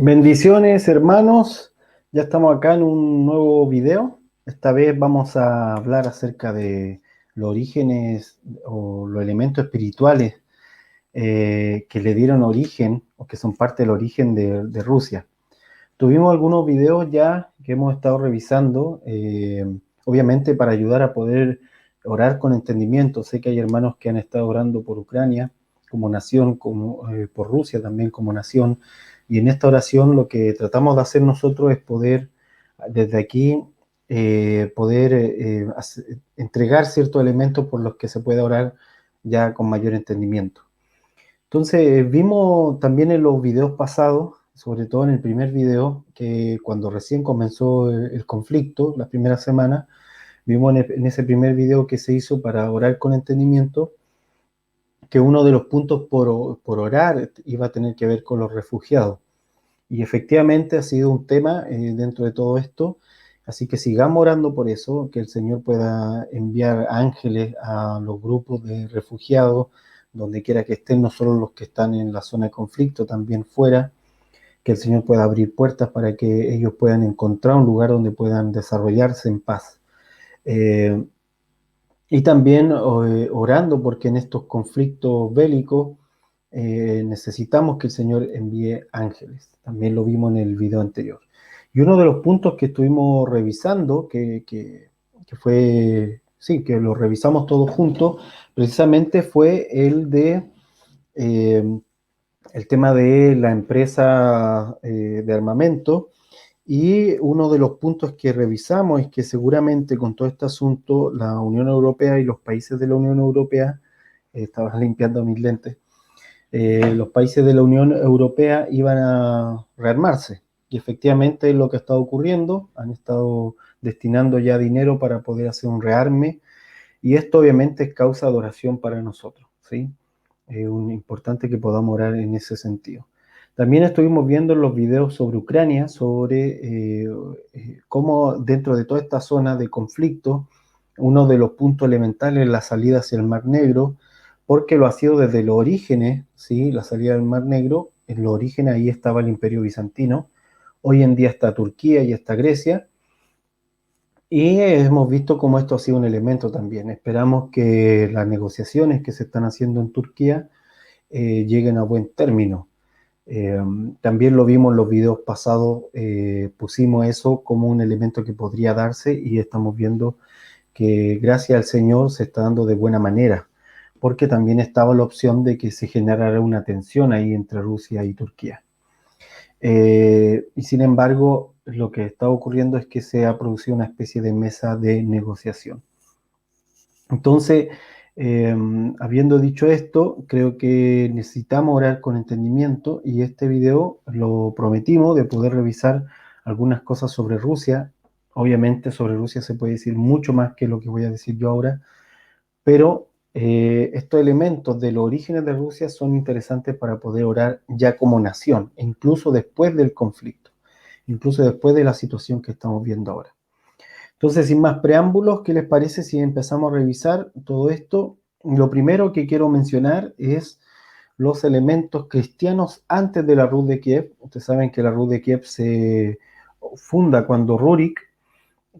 Bendiciones, hermanos. Ya estamos acá en un nuevo video. Esta vez vamos a hablar acerca de los orígenes o los elementos espirituales que le dieron origen o que son parte del origen de Rusia. Tuvimos algunos videos ya que hemos estado revisando, obviamente para ayudar a poder orar con entendimiento. Sé que hay hermanos que han estado orando por Ucrania como nación, por Rusia también como nación. Y en esta oración lo que tratamos de hacer nosotros es poder, desde aquí, entregar ciertos elementos por los que se puede orar ya con mayor entendimiento. Entonces, vimos también en los videos pasados, sobre todo en el primer video, que cuando recién comenzó el conflicto, las primeras semanas, vimos en ese primer video que se hizo para orar con entendimiento, que uno de los puntos por orar iba a tener que ver con los refugiados. Y efectivamente ha sido un tema dentro de todo esto, así que sigamos orando por eso, que el Señor pueda enviar ángeles a los grupos de refugiados, donde quiera que estén, no solo los que están en la zona de conflicto, también fuera, que el Señor pueda abrir puertas para que ellos puedan encontrar un lugar donde puedan desarrollarse en paz. Eh, y también orando porque en estos conflictos bélicos necesitamos que el Señor envíe ángeles. También lo vimos en el video anterior. Y uno de los puntos que estuvimos revisando, que fue, sí, que lo revisamos todos juntos, precisamente fue eh, el tema de la empresa de armamento. Y uno de los puntos que revisamos es que seguramente con todo este asunto la Unión Europea y los países de la Unión Europea, estaba limpiando mis lentes, los países de la Unión Europea iban a rearmarse. Y efectivamente es lo que ha estado ocurriendo. Han estado destinando ya dinero para poder hacer un rearme. Y esto obviamente es causa de oración para nosotros, ¿sí? Es importante que podamos orar en ese sentido. También estuvimos viendo los videos sobre Ucrania, sobre cómo dentro de toda esta zona de conflicto, uno de los puntos elementales es la salida hacia el Mar Negro, porque lo ha sido desde los orígenes, ¿sí? La salida del Mar Negro, en los orígenes ahí estaba el Imperio Bizantino, hoy en día está Turquía y está Grecia, y hemos visto cómo esto ha sido un elemento también. Esperamos que las negociaciones que se están haciendo en Turquía lleguen a buen término. También lo vimos en los videos pasados, pusimos eso como un elemento que podría darse y estamos viendo que gracias al Señor se está dando de buena manera, porque también estaba la opción de que se generara una tensión ahí entre Rusia y Turquía. Y sin embargo, lo que está ocurriendo es que se ha producido una especie de mesa de negociación. Entonces, habiendo dicho esto, creo que necesitamos orar con entendimiento y este video lo prometimos de poder revisar algunas cosas sobre Rusia. Obviamente sobre Rusia se puede decir mucho más que lo que voy a decir yo ahora, pero estos elementos de los orígenes de Rusia son interesantes para poder orar ya como nación, e incluso después del conflicto, incluso después de la situación que estamos viendo ahora. Entonces, sin más preámbulos, ¿qué les parece si empezamos a revisar todo esto? Lo primero que quiero mencionar es los elementos cristianos antes de la Rus de Kiev. Ustedes saben que la Rus de Kiev se funda cuando Rurik,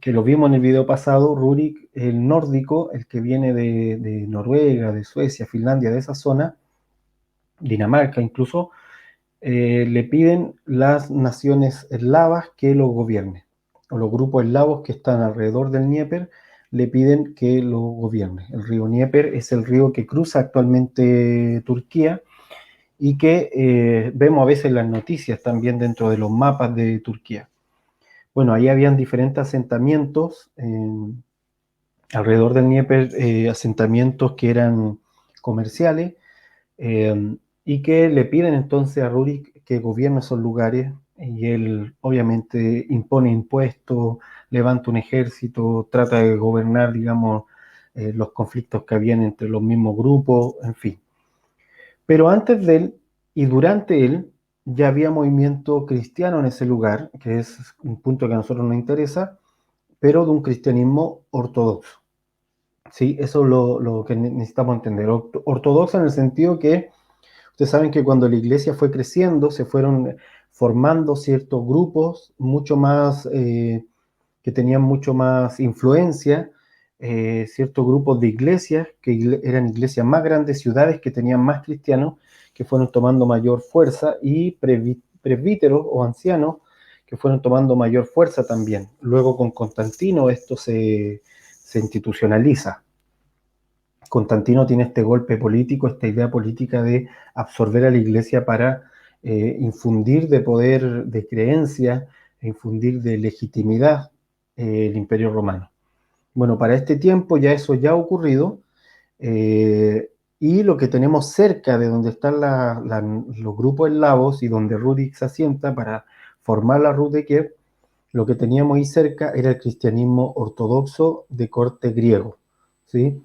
que lo vimos en el video pasado, Rurik, el nórdico, el que viene de Noruega, de Suecia, Finlandia, de esa zona, Dinamarca incluso, le piden las naciones eslavas que lo gobiernen, o los grupos eslavos que están alrededor del Dnieper le piden que lo gobierne. El río Dnieper es el río que cruza actualmente Turquía y que vemos a veces en las noticias también dentro de los mapas de Turquía. Bueno, ahí habían diferentes asentamientos alrededor del Dnieper, asentamientos que eran comerciales, y que le piden entonces a Rurik que gobierne esos lugares, y él obviamente impone impuestos, levanta un ejército, trata de gobernar, digamos, los conflictos que habían entre los mismos grupos, en fin. Pero antes de él y durante él ya había movimiento cristiano en ese lugar, que es un punto que a nosotros nos interesa, pero de un cristianismo ortodoxo. Sí, eso es lo que necesitamos entender. Ortodoxo en el sentido que ustedes saben que cuando la iglesia fue creciendo, formando ciertos grupos mucho más, que tenían mucho más influencia, ciertos grupos de iglesias, que eran iglesias más grandes, ciudades que tenían más cristianos, que fueron tomando mayor fuerza, y presbíteros o ancianos que fueron tomando mayor fuerza también. Luego con Constantino esto se institucionaliza. Constantino tiene este golpe político, esta idea política de absorber a la iglesia para infundir de poder, de creencia, e infundir de legitimidad el imperio romano. Bueno, para este tiempo ya eso ya ha ocurrido, y lo que tenemos cerca de donde están los grupos eslavos y donde Rurik se asienta para formar la Rus de Kiev, lo que teníamos ahí cerca era el cristianismo ortodoxo de corte griego, ¿sí?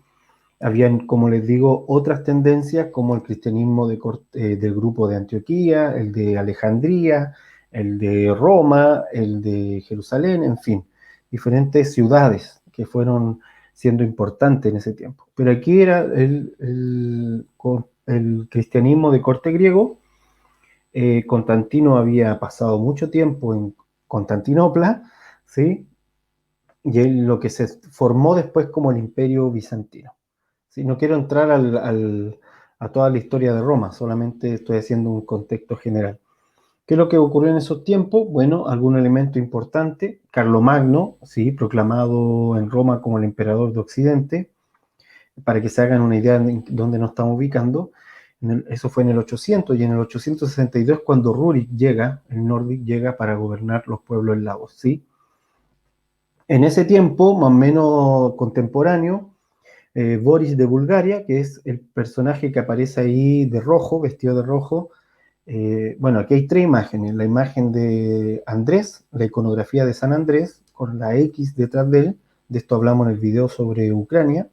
Habían, como les digo, otras tendencias como el cristianismo del grupo de Antioquía, el de Alejandría, el de Roma, el de Jerusalén, en fin, diferentes ciudades que fueron siendo importantes en ese tiempo. Pero aquí era el cristianismo de corte griego. Constantino había pasado mucho tiempo en Constantinopla, ¿sí? Y lo que se formó después como el Imperio Bizantino. Sí, no quiero entrar a toda la historia de Roma, solamente estoy haciendo un contexto general. ¿Qué es lo que ocurrió en esos tiempos? Bueno, algún elemento importante, Carlomagno, ¿sí? Proclamado en Roma como el emperador de Occidente, para que se hagan una idea de dónde nos estamos ubicando. Eso fue en el 800, y en el 862 cuando Rurik llega, el Nordic llega para gobernar los pueblos eslavos, ¿sí? En ese tiempo, más o menos contemporáneo, Boris de Bulgaria, que es el personaje que aparece ahí de rojo, vestido de rojo. Bueno, aquí hay tres imágenes. La imagen de Andrés, la iconografía de San Andrés, con la X detrás de él. De esto hablamos en el video sobre Ucrania,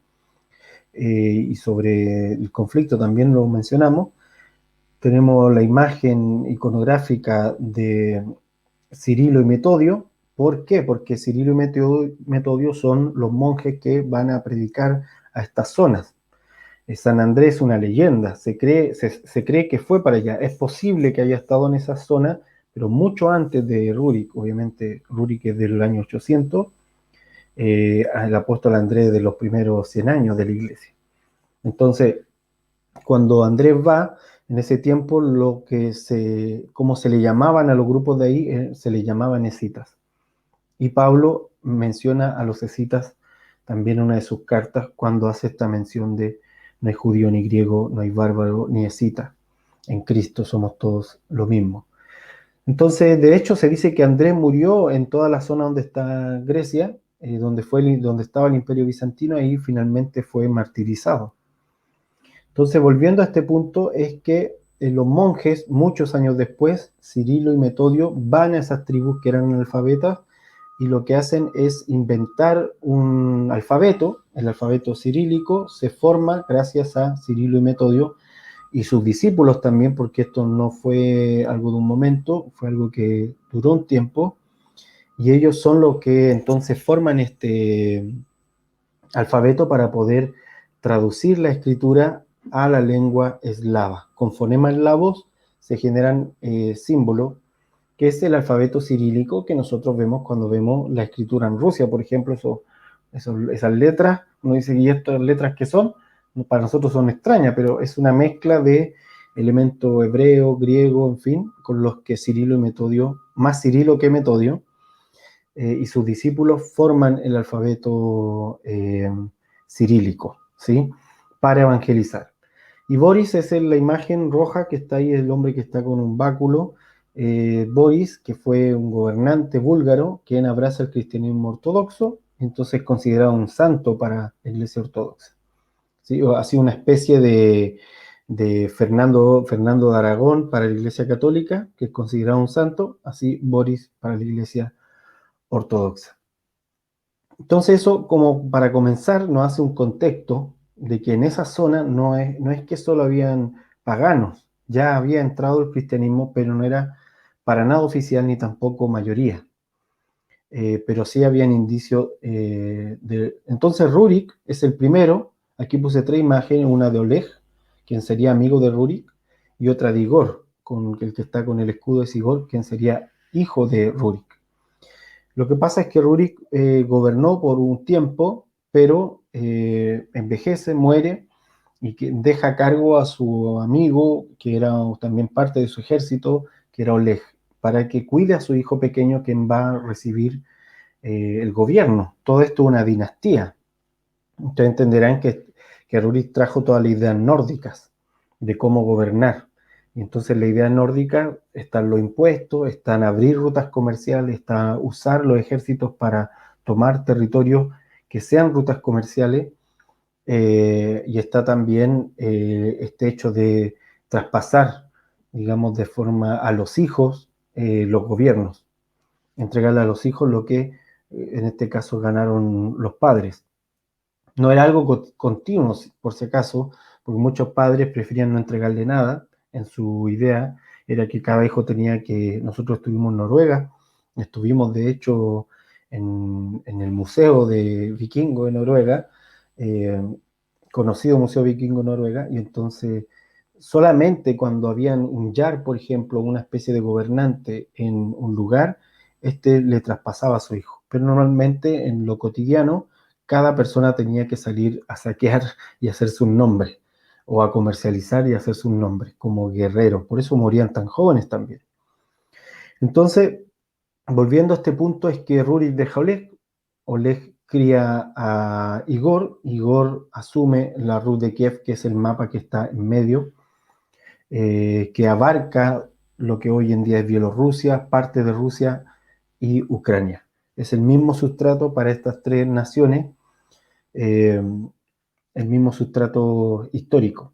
y sobre el conflicto también lo mencionamos. Tenemos la imagen iconográfica de Cirilo y Metodio. ¿Por qué? Porque Cirilo y Metodio son los monjes que van a predicar a estas zonas. San Andrés es una leyenda, se cree que fue para allá. Es posible que haya estado en esa zona, pero mucho antes de Rurik. Obviamente Rurik es del año 800, el apóstol Andrés de los primeros 100 años de la iglesia. Entonces, cuando Andrés va, en ese tiempo, como se le llamaban a los grupos de ahí, se le llamaban escitas. Y Pablo menciona a los escitas también en una de sus cartas, cuando hace esta mención de no hay judío ni griego, no hay bárbaro ni escita. En Cristo somos todos lo mismo. Entonces, de hecho, se dice que Andrés murió en toda la zona donde está Grecia, donde estaba el Imperio Bizantino, y finalmente fue martirizado. Entonces, volviendo a este punto, es que los monjes, muchos años después, Cirilo y Metodio, van a esas tribus que eran analfabetas, y lo que hacen es inventar un alfabeto. El alfabeto cirílico se forma gracias a Cirilo y Metodio y sus discípulos también, porque esto no fue algo de un momento, fue algo que duró un tiempo, y ellos son los que entonces forman este alfabeto para poder traducir la escritura a la lengua eslava. Con fonemas eslavos se generan símbolos, que es el alfabeto cirílico que nosotros vemos cuando vemos la escritura en Rusia, por ejemplo. Esas letras, uno dice, ¿y estas letras qué son? Para nosotros son extrañas, pero es una mezcla de elementos hebreo, griego, en fin, con los que Cirilo y Metodio, más Cirilo que Metodio, y sus discípulos forman el alfabeto cirílico, ¿sí? Para evangelizar. Y Boris es la imagen roja que está ahí, el hombre que está con un báculo. Boris, que fue un gobernante búlgaro, quien abraza el cristianismo ortodoxo, entonces considerado un santo para la iglesia ortodoxa, ¿sí? Ha sido una especie de Fernando de Aragón para la iglesia católica, que es considerado un santo, así Boris para la iglesia ortodoxa. Entonces eso, como para comenzar, nos hace un contexto de que en esa zona no es que solo habían paganos, ya había entrado el cristianismo, pero no era para nada oficial ni tampoco mayoría. Pero sí habían indicios Entonces Rurik es el primero. Aquí puse tres imágenes, una de Oleg, quien sería amigo de Rurik, y otra de Igor, con el que está con el escudo es Igor, quien sería hijo de Rurik. Lo que pasa es que Rurik gobernó por un tiempo, pero envejece, muere y que deja a cargo a su amigo, que era también parte de su ejército, que era Oleg, para que cuide a su hijo pequeño, quien va a recibir el gobierno. Todo esto es una dinastía. Ustedes entenderán que Rurik trajo todas las ideas nórdicas de cómo gobernar. Y entonces la idea nórdica está en los impuestos, está en abrir rutas comerciales, está usar los ejércitos para tomar territorios que sean rutas comerciales, y está también este hecho de traspasar, digamos, de forma a los hijos los gobiernos, entregarle a los hijos lo que en este caso ganaron los padres. No era algo continuo, por si acaso, porque muchos padres preferían no entregarle nada. En su idea era que cada hijo tenía que... Nosotros estuvimos en Noruega, estuvimos de hecho en el Museo de Vikingo de Noruega, eh, conocido Museo Vikingo de Noruega, y entonces solamente cuando habían un jar, por ejemplo, una especie de gobernante en un lugar, este le traspasaba a su hijo. Pero normalmente en lo cotidiano cada persona tenía que salir a saquear y hacerse un nombre, o a comercializar y hacerse un nombre, como guerrero. Por eso morían tan jóvenes también. Entonces, volviendo a este punto, es que Rurik deja a Oleg, Oleg cría a Igor, Igor asume la Rus de Kiev, que es el mapa que está en medio, que abarca lo que hoy en día es Bielorrusia, parte de Rusia y Ucrania. Es el mismo sustrato para estas tres naciones, eh, el mismo sustrato histórico.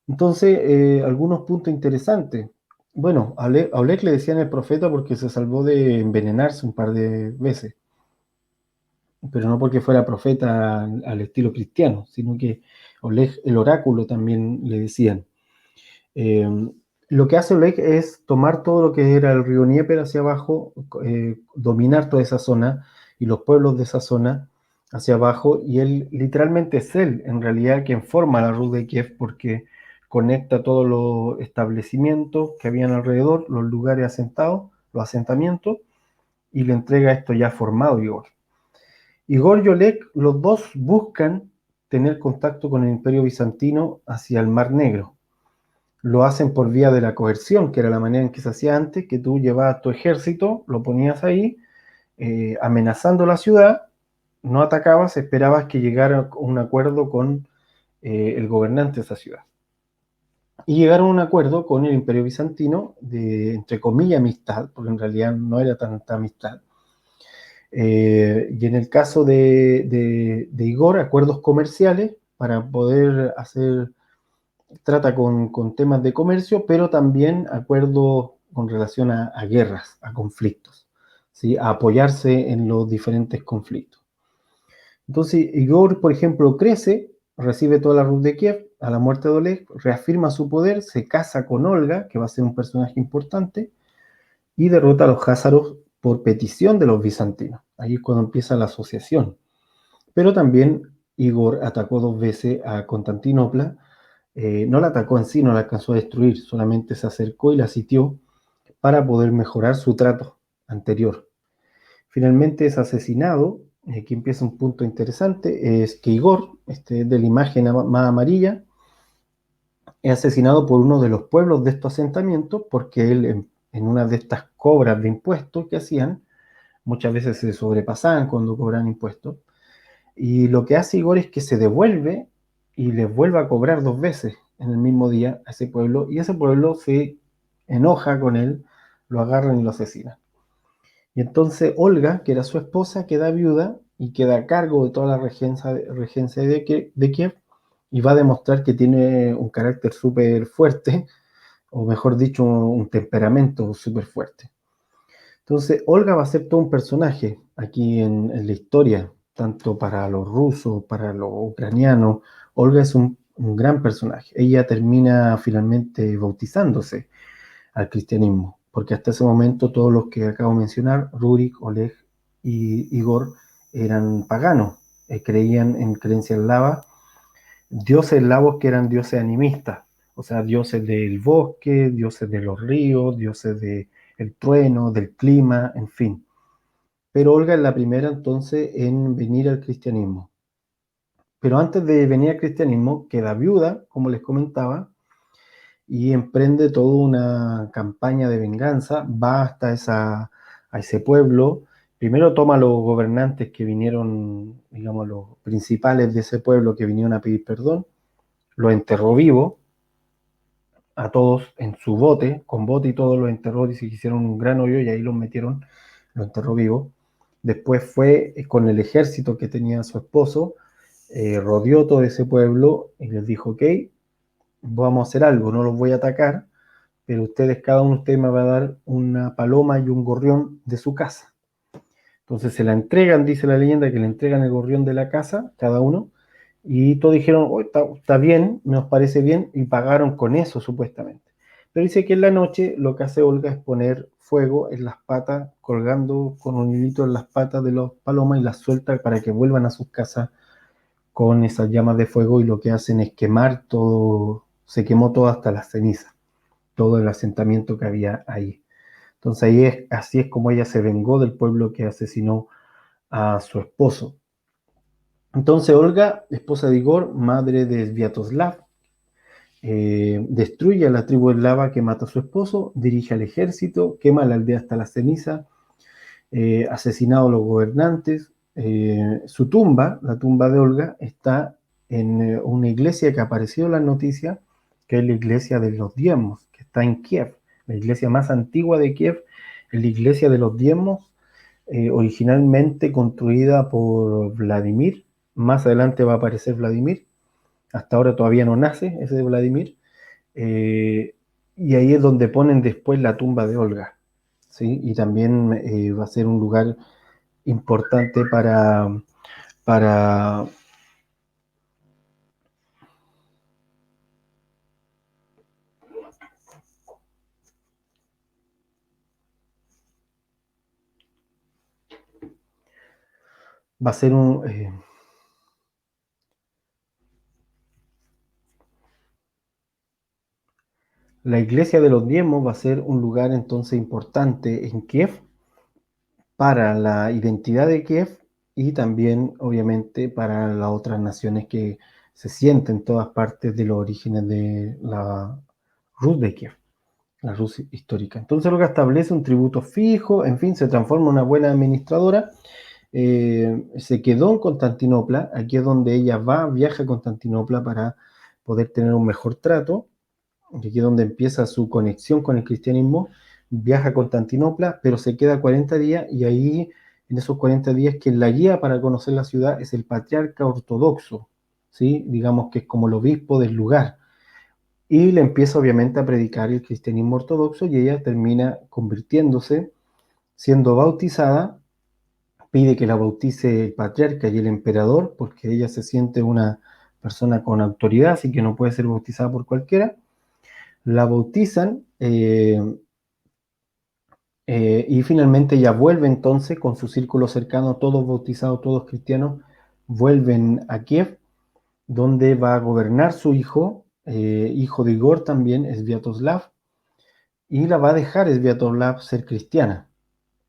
Entonces, algunos puntos interesantes. Bueno, a Oleg le decían el profeta porque se salvó de envenenarse un par de veces, pero no porque fuera profeta al estilo cristiano, sino que Oleg, el oráculo, también le decían. Eh, lo que hace Oleg es tomar todo lo que era el río Dnieper hacia abajo, dominar toda esa zona y los pueblos de esa zona hacia abajo, y él literalmente es él, en realidad, quien forma la Rus de Kiev, porque conecta todos los establecimientos que habían alrededor, los lugares asentados, los asentamientos, y le entrega esto ya formado Igor. Igor y Oleg, los dos buscan tener contacto con el Imperio Bizantino hacia el Mar Negro. Lo hacen por vía de la coerción, que era la manera en que se hacía antes, que tú llevabas tu ejército, lo ponías ahí, amenazando la ciudad, no atacabas, esperabas que llegara un acuerdo con el gobernante de esa ciudad. Y llegaron a un acuerdo con el Imperio Bizantino de, entre comillas, amistad, porque en realidad no era tanta amistad. Y en el caso de Igor, acuerdos comerciales para poder hacer, trata con temas de comercio, pero también acuerdos con relación a guerras, a conflictos, ¿sí? A apoyarse en los diferentes conflictos. Entonces, Igor, por ejemplo, crece, recibe toda la Rus de Kiev, a la muerte de Oleg, reafirma su poder, se casa con Olga, que va a ser un personaje importante, y derrota a los házaros por petición de los bizantinos. Ahí es cuando empieza la asociación. Pero también Igor atacó dos veces a Constantinopla, no la atacó en sí, no la alcanzó a destruir, solamente se acercó y la sitió para poder mejorar su trato anterior. Finalmente es asesinado. Aquí empieza un punto interesante, es que Igor, este de la imagen más amarilla, es asesinado por uno de los pueblos de estos asentamientos porque él en una de estas cobras de impuestos que hacían, muchas veces se sobrepasaban cuando cobran impuestos, y lo que hace Igor es que se devuelve y les vuelve a cobrar dos veces en el mismo día a ese pueblo, y ese pueblo se enoja con él, lo agarran y lo asesinan. Y entonces Olga, que era su esposa, queda viuda y queda a cargo de toda la regencia de Kiev, y va a demostrar que tiene un carácter súper fuerte, o mejor dicho, un temperamento súper fuerte. Entonces, Olga va a ser todo un personaje aquí en la historia, tanto para los rusos, para los ucranianos. Olga es un gran personaje. Ella termina finalmente bautizándose al cristianismo, porque hasta ese momento todos los que acabo de mencionar, Rurik, Oleg y Igor, eran paganos, creían en creencias eslavas, dioses eslavos que eran dioses animistas, O sea, dioses del bosque, dioses de los ríos, dioses del trueno, del clima, en fin. Pero Olga es la primera entonces en venir al cristianismo. Pero antes de venir al cristianismo, queda viuda, como les comentaba, y emprende toda una campaña de venganza, va hasta a ese pueblo, primero toma a los gobernantes que vinieron, digamos, los principales de ese pueblo que vinieron a pedir perdón, los enterró vivo, a todos en su bote, con bote y todo los enterró, dice que hicieron un gran hoyo y ahí los metieron, los enterró vivo. Después fue con el ejército que tenía su esposo, rodeó todo ese pueblo y les dijo, ok, vamos a hacer algo, no los voy a atacar, pero ustedes, cada uno de ustedes me va a dar una paloma y un gorrión de su casa. Entonces se la entregan, dice la leyenda, que le entregan el gorrión de la casa, cada uno, y todos dijeron, oh, está bien, nos parece bien, y pagaron con eso supuestamente. Pero dice que en la noche lo que hace Olga es poner fuego en las patas, colgando con un hilito en las patas de los palomas y las suelta para que vuelvan a sus casas con esas llamas de fuego, y lo que hacen es quemar todo, se quemó todo hasta las cenizas, todo el asentamiento que había ahí. Entonces así es como ella se vengó del pueblo que asesinó a su esposo. Entonces Olga, esposa de Igor, madre de Sviatoslav, destruye a la tribu eslava que mata a su esposo, dirige al ejército, quema la aldea hasta la ceniza, asesinado a los gobernantes. Su tumba, la tumba de Olga, está en una iglesia que ha aparecido en las noticias, que es la iglesia de los diezmos, que está en Kiev, la iglesia más antigua de Kiev, es la iglesia de los diezmos, originalmente construida por Vladimir. Más adelante va a aparecer Vladimir, hasta ahora todavía no nace ese de Vladimir, eh, y ahí es donde ponen después la tumba de Olga, ¿sí? Y también va a ser un lugar importante para va a ser la iglesia de los diezmos va a ser un lugar entonces importante en Kiev para la identidad de Kiev y también obviamente para las otras naciones que se sienten en todas partes de los orígenes de la Rus de Kiev, la Rus histórica. Entonces lo que establece un tributo fijo, en fin, se transforma en una buena administradora. Se quedó en Constantinopla, aquí es donde ella viaja a Constantinopla para poder tener un mejor trato, aquí es donde empieza su conexión con el cristianismo, viaja a Constantinopla, pero se queda 40 días y ahí, en esos 40 días, quien la guía para conocer la ciudad es el patriarca ortodoxo, ¿sí? Digamos que es como el obispo del lugar, y le empieza obviamente a predicar el cristianismo ortodoxo y ella termina convirtiéndose, siendo bautizada, pide que la bautice el patriarca y el emperador, porque ella se siente una persona con autoridad, así que no puede ser bautizada por cualquiera. La bautizan y finalmente ella vuelve entonces con su círculo cercano, todos bautizados, todos cristianos, vuelven a Kiev, donde va a gobernar su hijo, hijo de Igor también, Sviatoslav, y la va a dejar Sviatoslav ser cristiana.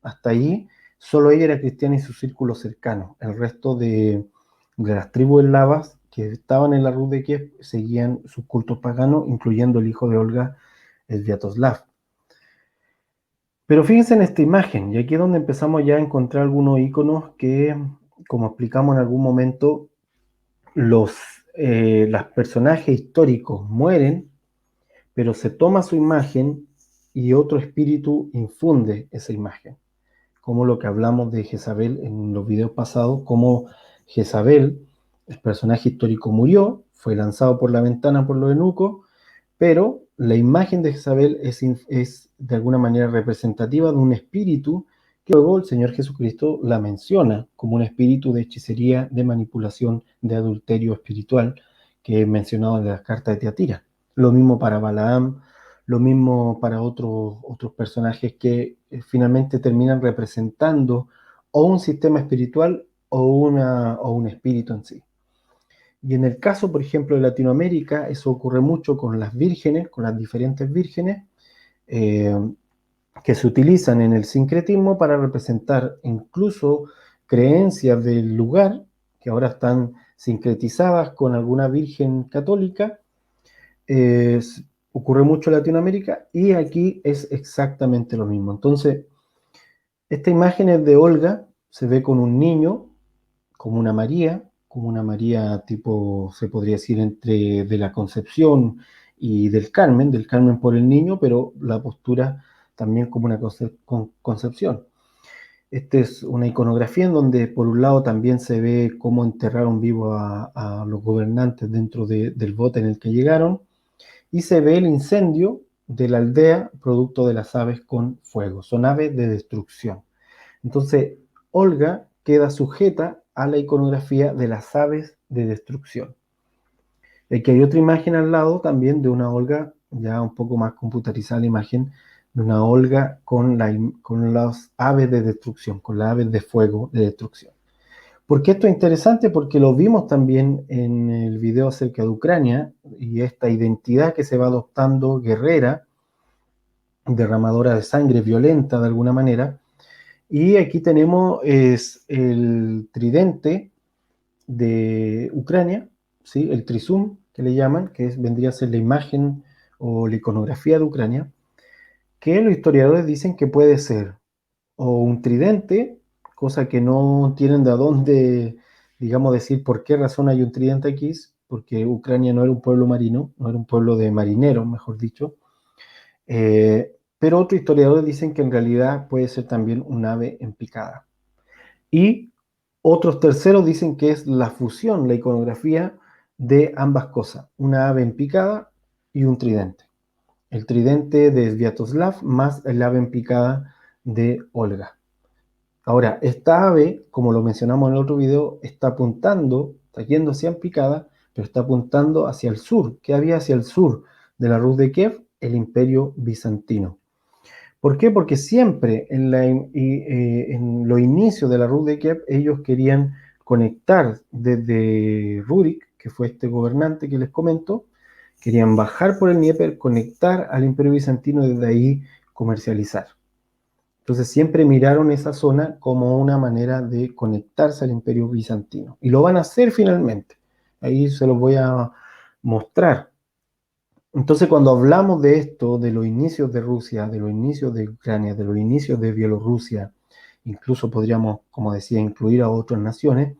Hasta ahí, solo ella era cristiana y su círculo cercano. El resto de las tribus eslavas que estaban en la Rus de Kiev seguían sus cultos paganos, incluyendo el hijo de Olga, Sviatoslav. Pero fíjense en esta imagen, y aquí es donde empezamos ya a encontrar algunos iconos que, como explicamos en algún momento, los personajes históricos mueren, pero se toma su imagen y otro espíritu infunde esa imagen, como lo que hablamos de Jezabel en los videos pasados, como Jezabel, el personaje histórico, murió, fue lanzado por la ventana por los eunucos, pero la imagen de Jezabel es de alguna manera representativa de un espíritu que luego el Señor Jesucristo la menciona como un espíritu de hechicería, de manipulación, de adulterio espiritual, que he mencionado en las cartas de Teatira. Lo mismo para Balaam, lo mismo para otros personajes que finalmente terminan representando o un sistema espiritual o un espíritu en sí. Y en el caso, por ejemplo, de Latinoamérica, eso ocurre mucho con las vírgenes, con las diferentes vírgenes, eh, que se utilizan en el sincretismo para representar incluso creencias del lugar, que ahora están sincretizadas con alguna virgen católica. eh, Ocurre mucho en Latinoamérica y aquí es exactamente lo mismo. Entonces, esta imagen es de Olga, se ve con un niño, como una María tipo, se podría decir, entre de la Concepción y del Carmen por el niño, pero la postura también como una concepción. Esta es una iconografía en donde por un lado también se ve cómo enterraron vivo a los gobernantes dentro del bote en el que llegaron, y se ve el incendio de la aldea producto de las aves con fuego. Son aves de destrucción. Entonces, Olga queda sujeta a la iconografía de las aves de destrucción. Aquí hay otra imagen al lado también de una Olga, ya un poco más computarizada la imagen, de una Olga con las aves de destrucción, con las aves de fuego de destrucción. ¿Por qué esto es interesante? Porque lo vimos también en el video acerca de Ucrania y esta identidad que se va adoptando guerrera, derramadora de sangre, violenta de alguna manera. Y aquí tenemos el tridente de Ucrania, ¿sí? El trisum que le llaman, vendría a ser la imagen o la iconografía de Ucrania, que los historiadores dicen que puede ser o un tridente, cosa que no tienen de dónde, digamos, decir por qué razón hay un tridente aquí, porque Ucrania no era un pueblo marino, no era un pueblo de marineros, mejor dicho. Pero otros historiadores dicen que en realidad puede ser también un ave en picada. Y otros terceros dicen que es la fusión, la iconografía de ambas cosas, una ave en picada y un tridente. El tridente de Sviatoslav más el ave en picada de Olga. Ahora, esta ave, como lo mencionamos en el otro video, está apuntando, está yendo hacia en picada, pero está apuntando hacia el sur. ¿Qué había hacia el sur de la Rus de Kiev? El Imperio Bizantino. ¿Por qué? Porque siempre en los inicios de la Rus de Kiev ellos querían conectar desde Rurik, que fue este gobernante que les comento, querían bajar por el Dnieper, conectar al Imperio Bizantino y desde ahí comercializar. Entonces siempre miraron esa zona como una manera de conectarse al Imperio Bizantino. Y lo van a hacer finalmente. Ahí se los voy a mostrar. Entonces cuando hablamos de esto, de los inicios de Rusia, de los inicios de Ucrania, de los inicios de Bielorrusia, incluso podríamos, como decía, incluir a otras naciones,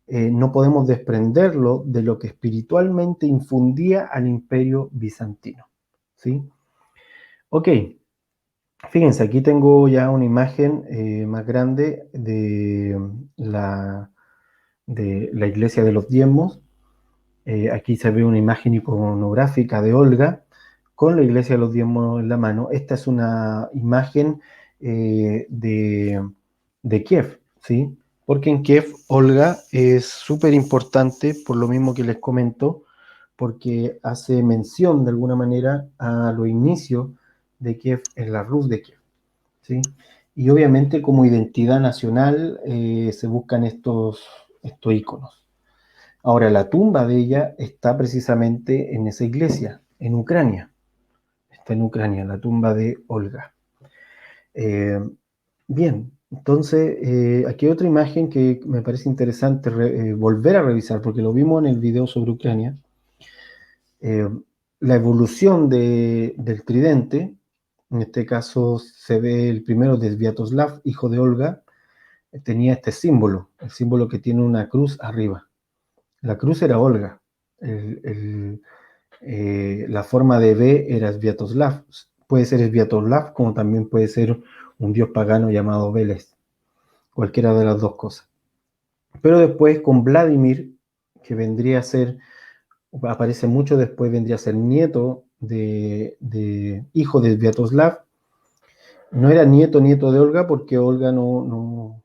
no podemos desprenderlo de lo que espiritualmente infundía al Imperio Bizantino. ¿Sí? Ok. Fíjense, aquí tengo ya una imagen más grande de la iglesia de los diezmos. Aquí se ve una imagen iconográfica de Olga con la iglesia de los diezmos en la mano. Esta es una imagen de Kiev, ¿sí? Porque en Kiev Olga es súper importante, por lo mismo que les comento, porque hace mención de alguna manera a los inicios de Kiev en la Rus de Kiev. ¿Sí? Y obviamente como identidad nacional se buscan estos íconos. Ahora, la tumba de ella está precisamente en esa iglesia, en Ucrania. Está en Ucrania, la tumba de Olga. Bien, entonces aquí hay otra imagen que me parece interesante volver a revisar, porque lo vimos en el video sobre Ucrania. La evolución del tridente, en este caso se ve el primero de Sviatoslav, hijo de Olga, tenía este símbolo, el símbolo que tiene una cruz arriba. La cruz era Olga, la forma de V era Sviatoslav. Puede ser Sviatoslav como también puede ser un dios pagano llamado Veles, cualquiera de las dos cosas. Pero después con Vladimir, que vendría a ser, aparece mucho después, vendría a ser nieto hijo de Sviatoslav. No era nieto de Olga porque Olga no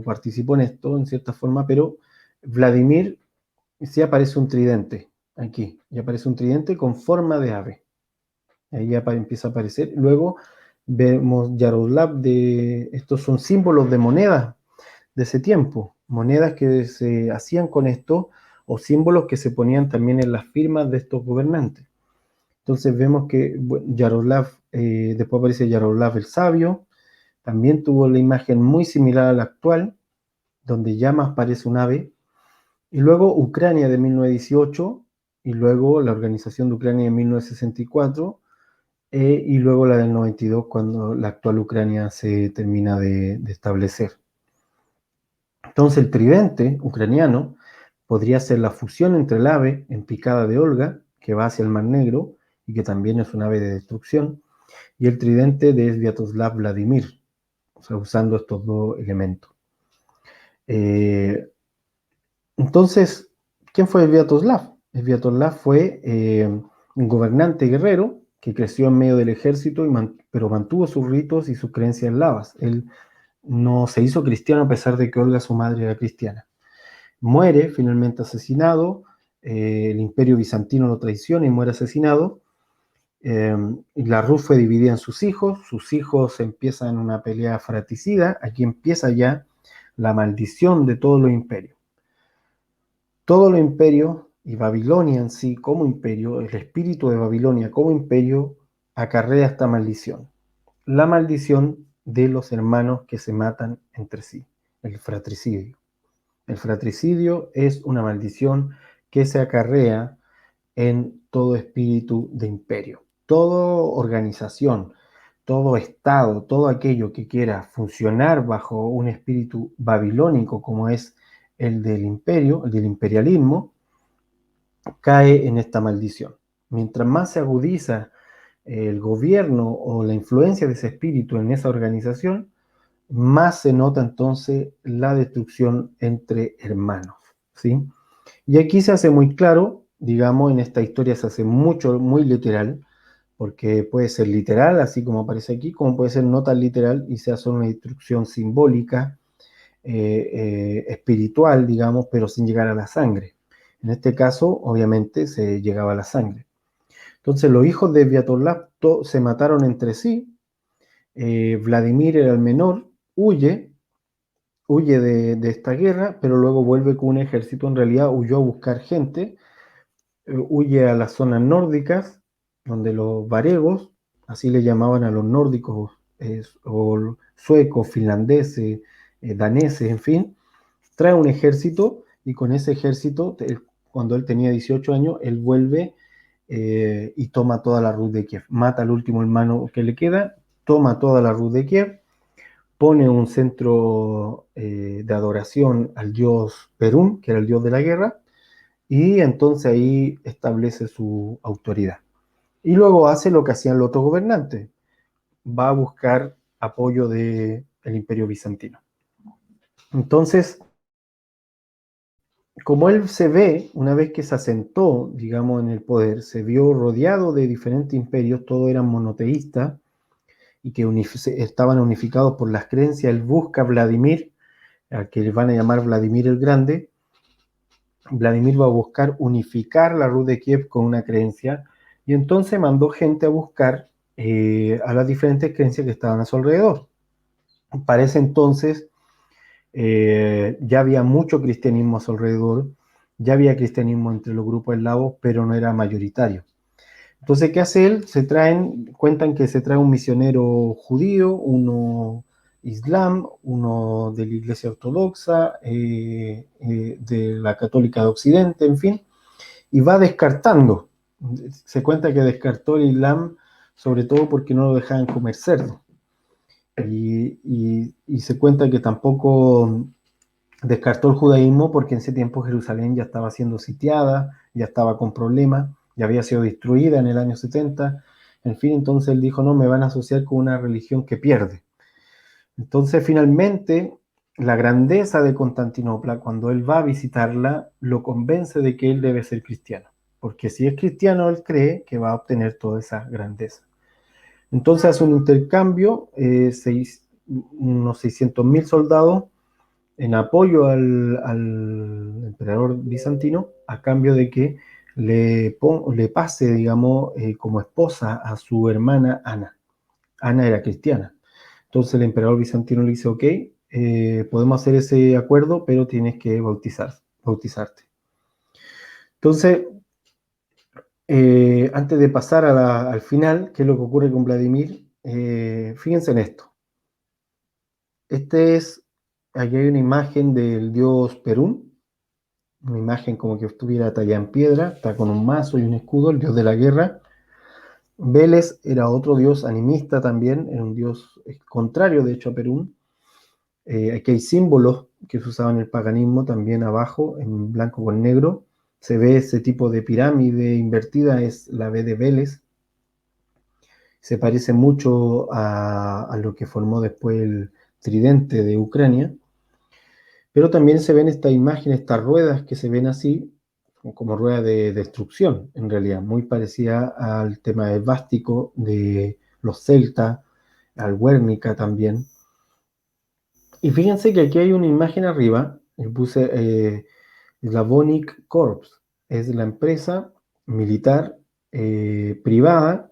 participó en esto en cierta forma, pero Vladimir sí aparece un tridente aquí, y aparece un tridente con forma de ave. Ahí empieza a aparecer. Luego vemos Yaroslav, estos son símbolos de monedas de ese tiempo, monedas que se hacían con esto, o símbolos que se ponían también en las firmas de estos gobernantes. Entonces vemos que Yaroslav, después aparece Yaroslav el Sabio, también tuvo la imagen muy similar a la actual, donde ya más parece un ave, y luego Ucrania de 1918, y luego la organización de Ucrania de 1964, y luego la del 92, cuando la actual Ucrania se termina de establecer. Entonces el tridente ucraniano podría ser la fusión entre el ave en picada de Olga, que va hacia el Mar Negro, y que también es un ave de destrucción, y el tridente de Sviatoslav Vladimir, o sea, usando estos dos elementos. Entonces, ¿quién fue Sviatoslav? Sviatoslav fue un gobernante guerrero que creció en medio del ejército, pero mantuvo sus ritos y sus creencias eslavas. Él no se hizo cristiano a pesar de que Olga, su madre, era cristiana. Muere finalmente asesinado, el imperio bizantino lo traiciona y muere asesinado. La Rus fue dividida en sus hijos empiezan una pelea fratricida, aquí empieza ya la maldición de todos los imperios. Todos los imperios y Babilonia en sí como imperio, el espíritu de Babilonia como imperio, acarrea esta maldición. La maldición de los hermanos que se matan entre sí, el fratricidio. El fratricidio es una maldición que se acarrea en todo espíritu de imperio. Toda organización, todo estado, todo aquello que quiera funcionar bajo un espíritu babilónico como es el del imperio, el del imperialismo, cae en esta maldición. Mientras más se agudiza el gobierno o la influencia de ese espíritu en esa organización, más se nota entonces la destrucción entre hermanos, ¿sí? Y aquí se hace muy claro, digamos, en esta historia se hace mucho, muy literal, porque puede ser literal, así como aparece aquí, como puede ser no tan literal y se hace una destrucción simbólica, espiritual, digamos, pero sin llegar a la sangre. En este caso, obviamente, se llegaba a la sangre. Entonces, los hijos de Sviatoslav se mataron entre sí. Vladimir era el menor, huye de esta guerra, pero luego vuelve con un ejército. En realidad, huyó a buscar gente, huye a las zonas nórdicas, donde los varegos, así le llamaban a los nórdicos, o suecos, finlandeses, daneses, en fin, trae un ejército y con ese ejército, cuando él tenía 18 años, él vuelve y toma toda la Rus de Kiev. Mata al último hermano que le queda, toma toda la Rus de Kiev, pone un centro de adoración al dios Perún, que era el dios de la guerra, y entonces ahí establece su autoridad. Y luego hace lo que hacían los otros gobernantes, va a buscar apoyo del imperio bizantino. Entonces, como él se ve, una vez que se asentó, digamos, en el poder, se vio rodeado de diferentes imperios, todos eran monoteístas y que estaban unificados por las creencias, él busca a Vladimir, al que le van a llamar Vladimir el Grande. Vladimir va a buscar unificar la Rus de Kiev con una creencia y entonces mandó gente a buscar a las diferentes creencias que estaban a su alrededor. Para ese entonces ya había mucho cristianismo a su alrededor, ya había cristianismo entre los grupos eslavos, pero no era mayoritario. Entonces, ¿qué hace él? Cuentan que se trae un misionero judío, uno islam, uno de la Iglesia Ortodoxa, de la Católica de Occidente, en fin, y va descartando. Se cuenta que descartó el islam, sobre todo porque no lo dejaban comer cerdo. Y se cuenta que tampoco descartó el judaísmo porque en ese tiempo Jerusalén ya estaba siendo sitiada, ya estaba con problemas, ya había sido destruida en el año 70. En fin, entonces él dijo, no, me van a asociar con una religión que pierde. Entonces, finalmente, la grandeza de Constantinopla, cuando él va a visitarla, lo convence de que él debe ser cristiano. Porque si es cristiano, él cree que va a obtener toda esa grandeza. Entonces hace un intercambio, unos 600.000 soldados en apoyo al emperador bizantino, a cambio de que le pase, digamos, como esposa a su hermana Ana. Ana era cristiana. Entonces el emperador bizantino le dice, ok, podemos hacer ese acuerdo, pero tienes que bautizarte. Entonces, antes de pasar al final, ¿qué es lo que ocurre con Vladimir? Fíjense en esto. Aquí hay una imagen del dios Perún, una imagen como que estuviera tallada en piedra, está con un mazo y un escudo, el dios de la guerra. Vélez era otro dios animista también, era un dios contrario de hecho a Perún. Aquí hay símbolos que se usaban en el paganismo también abajo, en blanco con negro. Se ve ese tipo de pirámide invertida, es la B de Vélez. Se parece mucho a lo que formó después el tridente de Ucrania. Pero también se ven esta imagen, estas ruedas que se ven así, como rueda de destrucción, en realidad, muy parecida al tema esvástico de los celtas, al Guernica también. Y fíjense que aquí hay una imagen arriba, y puse Slavonic Corps, es la empresa militar privada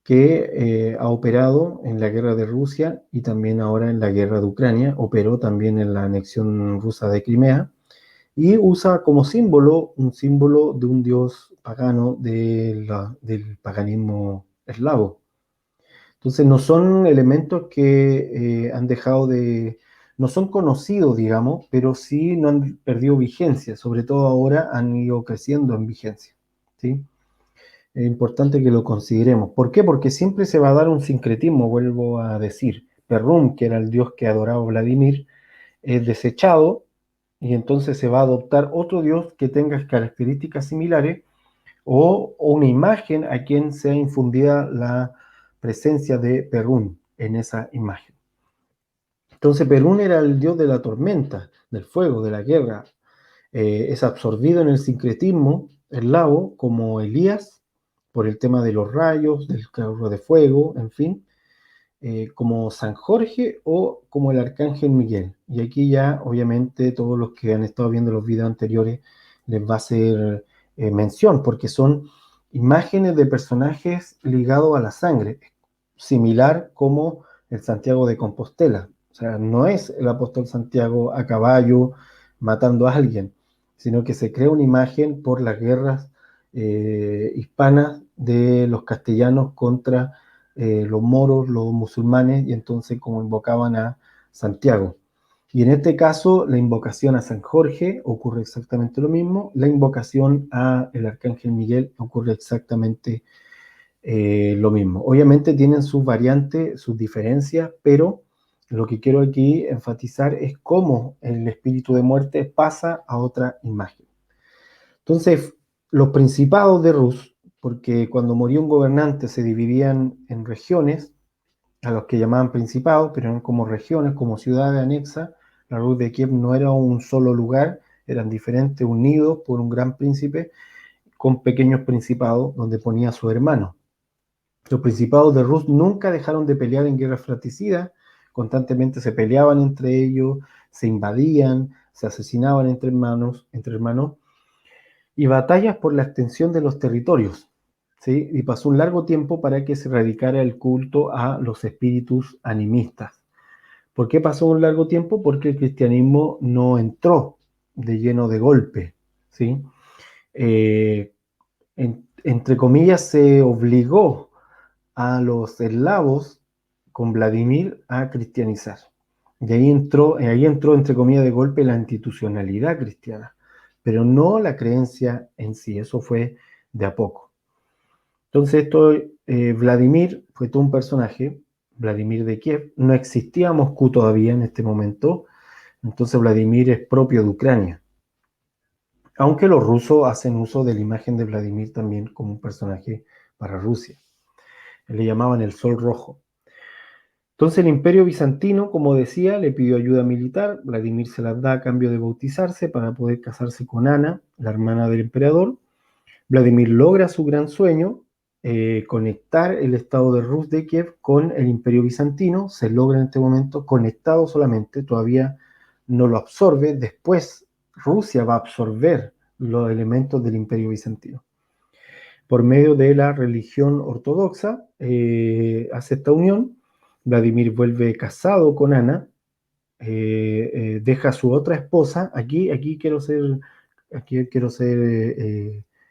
que ha operado en la guerra de Rusia y también ahora en la guerra de Ucrania, operó también en la anexión rusa de Crimea y usa como símbolo un símbolo de un dios pagano del paganismo eslavo. Entonces no son elementos que han dejado no son conocidos, digamos, pero sí no han perdido vigencia, sobre todo ahora han ido creciendo en vigencia, ¿sí? Es importante que lo consideremos. ¿Por qué? Porque siempre se va a dar un sincretismo, vuelvo a decir. Perrum, que era el dios que adoraba Vladimir, es desechado y entonces se va a adoptar otro dios que tenga características similares o una imagen a quien sea infundida la presencia de Perún en esa imagen. Entonces Perún era el dios de la tormenta, del fuego, de la guerra. Es absorbido en el sincretismo eslavo como Elías por el tema de los rayos, del carro de fuego, en fin, como San Jorge o como el Arcángel Miguel. Y aquí ya, obviamente, todos los que han estado viendo los videos anteriores les va a hacer mención, porque son imágenes de personajes ligados a la sangre, similar como el Santiago de Compostela. O sea, no es el apóstol Santiago a caballo matando a alguien, sino que se crea una imagen por las guerras hispanas de los castellanos contra los moros, los musulmanes, y entonces como invocaban a Santiago. Y en este caso, la invocación a San Jorge ocurre exactamente lo mismo, la invocación a el Arcángel Miguel ocurre exactamente lo mismo. Obviamente tienen sus variantes, sus diferencias, pero lo que quiero aquí enfatizar es cómo el espíritu de muerte pasa a otra imagen. Entonces, los principados de Rus, porque cuando moría un gobernante se dividían en regiones, a los que llamaban principados, pero eran como regiones, como ciudades anexas. La Rus de Kiev no era un solo lugar, eran diferentes, unidos por un gran príncipe, con pequeños principados donde ponía a su hermano. Los principados de Rus nunca dejaron de pelear en guerras fratricidas, constantemente se peleaban entre ellos, se invadían, se asesinaban entre hermanos, y batallas por la extensión de los territorios, ¿sí? Y pasó un largo tiempo para que se erradicara el culto a los espíritus animistas. ¿Por qué pasó un largo tiempo? Porque el cristianismo no entró de lleno de golpe, ¿sí? Eh, entre comillas, se obligó a los eslavos con Vladimir a cristianizar. Y ahí entró, entre comillas, de golpe la institucionalidad cristiana, pero no la creencia en sí, eso fue de a poco. Entonces, Vladimir fue todo un personaje, Vladimir de Kiev, no existía Moscú todavía en este momento, entonces Vladimir es propio de Ucrania, aunque los rusos hacen uso de la imagen de Vladimir también como un personaje para Rusia. Le llamaban el Sol Rojo. Entonces el Imperio Bizantino, como decía, le pidió ayuda militar, Vladimir se la da a cambio de bautizarse para poder casarse con Ana, la hermana del emperador. Vladimir logra su gran sueño, conectar el estado de Rus de Kiev con el Imperio Bizantino, se logra en este momento conectado solamente, todavía no lo absorbe, después Rusia va a absorber los elementos del Imperio Bizantino. Por medio de la religión ortodoxa, hace esta unión. Vladimir vuelve casado con Ana, deja a su otra esposa. Aquí quiero ser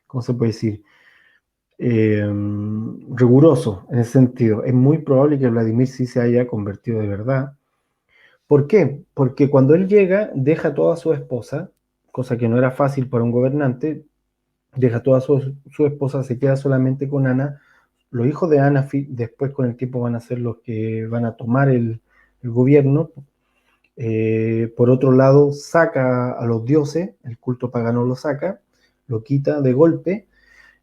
¿cómo se puede decir? Riguroso en ese sentido. Es muy probable que Vladimir sí se haya convertido de verdad. ¿Por qué? Porque cuando él llega, deja toda su esposa, cosa que no era fácil para un gobernante, deja toda su esposa, se queda solamente con Ana. Los hijos de Ana después con el tiempo van a ser los que van a tomar el gobierno. Por otro lado, saca a los dioses, el culto pagano lo saca, lo quita de golpe.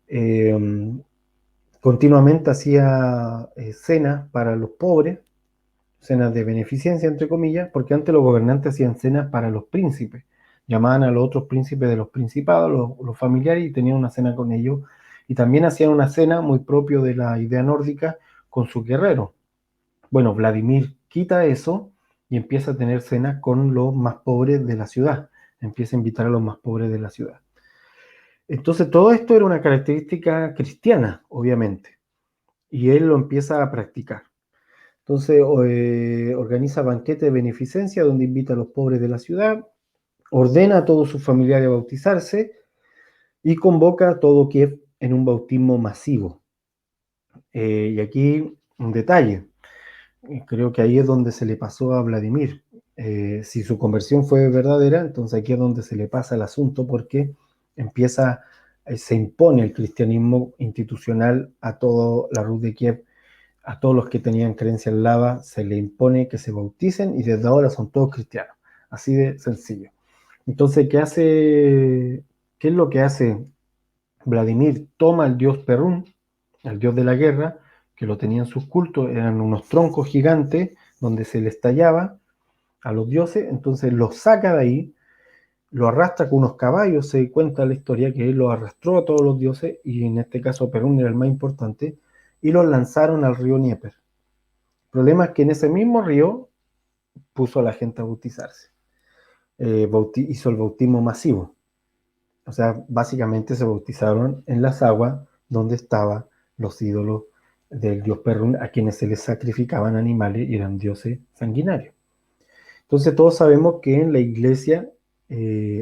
Eh, Continuamente hacía cenas para los pobres, cenas de beneficencia, entre comillas, porque antes los gobernantes hacían cenas para los príncipes. Llamaban a los otros príncipes de los principados, los familiares, y tenían una cena con ellos. Y también hacían una cena muy propio de la idea nórdica con sus guerreros. Bueno, Vladimir quita eso y empieza a tener cenas con los más pobres de la ciudad. Empieza a invitar a los más pobres de la ciudad. Entonces, todo esto era una característica cristiana, obviamente, y él lo empieza a practicar. Entonces, organiza banquetes de beneficencia donde invita a los pobres de la ciudad, ordena a todos sus familiares a bautizarse y convoca a todo Kiev en un bautismo masivo. Y aquí un detalle, creo que ahí es donde se le pasó a Vladimir. Si su conversión fue verdadera, entonces aquí es donde se le pasa el asunto porque se impone el cristianismo institucional a toda la Rus de Kiev, a todos los que tenían creencia en lava, se le impone que se bauticen y desde ahora son todos cristianos. Así de sencillo. Entonces, ¿qué es lo que hace Vladimir? Toma al dios Perún, el dios de la guerra, que lo tenía en sus cultos, eran unos troncos gigantes donde se les tallaba a los dioses, entonces los saca de ahí, lo arrastra con unos caballos, se cuenta la historia que él los arrastró a todos los dioses, y en este caso Perún era el más importante, y los lanzaron al río Dnieper. El problema es que en ese mismo río puso a la gente a bautizarse. Hizo el bautismo masivo. O sea, básicamente se bautizaron en las aguas donde estaban los ídolos del dios Perún, a quienes se les sacrificaban animales y eran dioses sanguinarios. Entonces todos sabemos que en la iglesia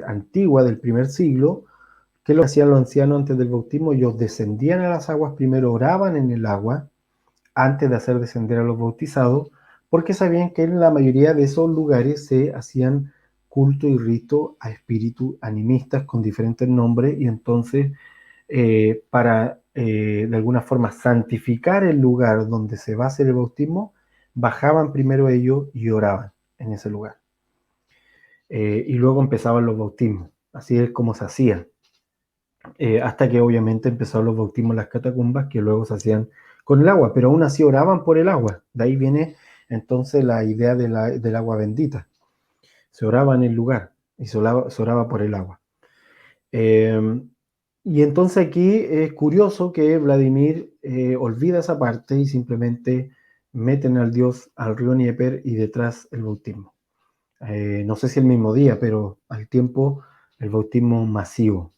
antigua del primer siglo, ¿qué es lo que hacían los ancianos antes del bautismo? Ellos descendían a las aguas, primero oraban en el agua, antes de hacer descender a los bautizados, porque sabían que en la mayoría de esos lugares se hacían culto y rito a espíritus animistas con diferentes nombres, y entonces para de alguna forma santificar el lugar donde se va a hacer el bautismo, bajaban primero ellos y oraban en ese lugar. Y luego empezaban los bautismos. Así es como se hacía. Hasta que obviamente empezaron los bautismos en las catacumbas, que luego se hacían con el agua, pero aún así oraban por el agua. De ahí viene entonces la idea del agua bendita. Se oraba en el lugar y se oraba por el agua. Y entonces aquí es curioso que Vladimir olvida esa parte y simplemente meten al dios al río Dnieper y detrás el bautismo. No sé si el mismo día, pero al tiempo el bautismo masivo.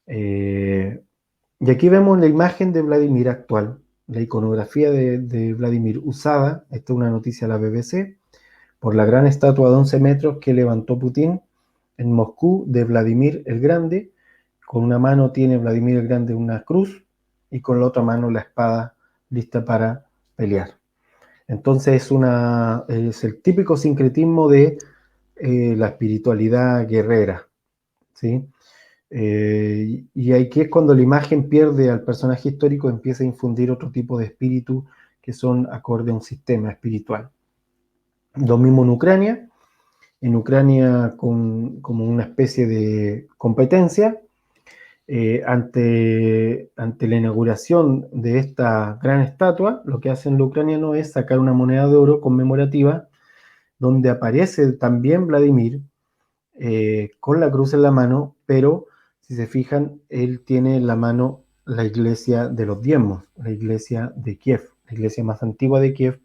Y aquí vemos la imagen de Vladimir actual, la iconografía de Vladimir usada, esta es una noticia de la BBC, por la gran estatua de 11 metros que levantó Putin en Moscú de Vladimir el Grande. Con una mano tiene Vladimir el Grande una cruz y con la otra mano la espada lista para pelear. Entonces es el típico sincretismo de la espiritualidad guerrera, ¿sí? Y aquí es cuando la imagen pierde al personaje histórico, empieza a infundir otro tipo de espíritu que son acorde a un sistema espiritual. Lo mismo en Ucrania como una especie de competencia, ante la inauguración de esta gran estatua, lo que hacen los ucranianos es sacar una moneda de oro conmemorativa donde aparece también Vladimir con la cruz en la mano, pero si se fijan, él tiene en la mano la iglesia de los diezmos, la iglesia de Kiev, la iglesia más antigua de Kiev,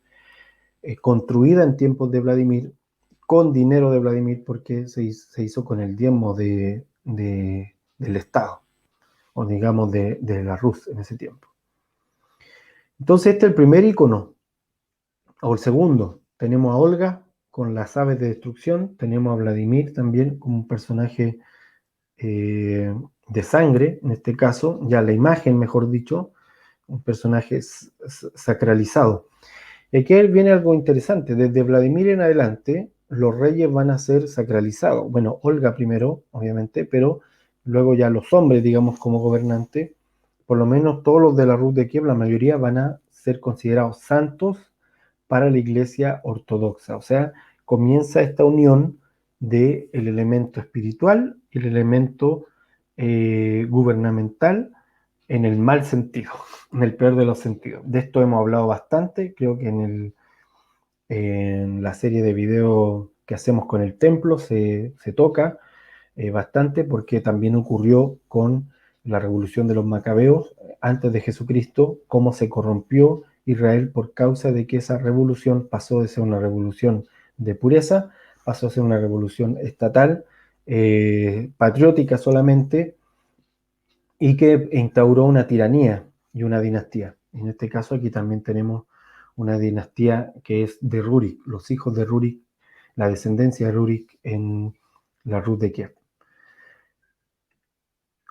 construida en tiempos de Vladimir, con dinero de Vladimir, porque se hizo con el diezmo del Estado, o digamos de la Rus en ese tiempo. Entonces este es el primer icono, o el segundo. Tenemos a Olga con las aves de destrucción, tenemos a Vladimir también como un personaje de sangre, en este caso, ya la imagen, mejor dicho, un personaje sacralizado. Y aquí viene algo interesante, desde Vladimir en adelante, los reyes van a ser sacralizados. Bueno, Olga primero, obviamente, pero luego ya los hombres, digamos, como gobernantes, por lo menos todos los de la Rus de Kiev, la mayoría van a ser considerados santos para la Iglesia ortodoxa. O sea, comienza esta unión del elemento espiritual y el elemento gubernamental en el mal sentido, en el peor de los sentidos. De esto hemos hablado bastante, creo que en la serie de videos que hacemos con el templo se toca bastante, porque también ocurrió con la revolución de los macabeos antes de Jesucristo, cómo se corrompió Israel por causa de que esa revolución pasó de ser una revolución de pureza, pasó a ser una revolución estatal, patriótica solamente, y que instauró una tiranía y una dinastía. En este caso aquí también tenemos una dinastía que es de Rurik, los hijos de Rurik, la descendencia de Rurik en la Rus de Kiev.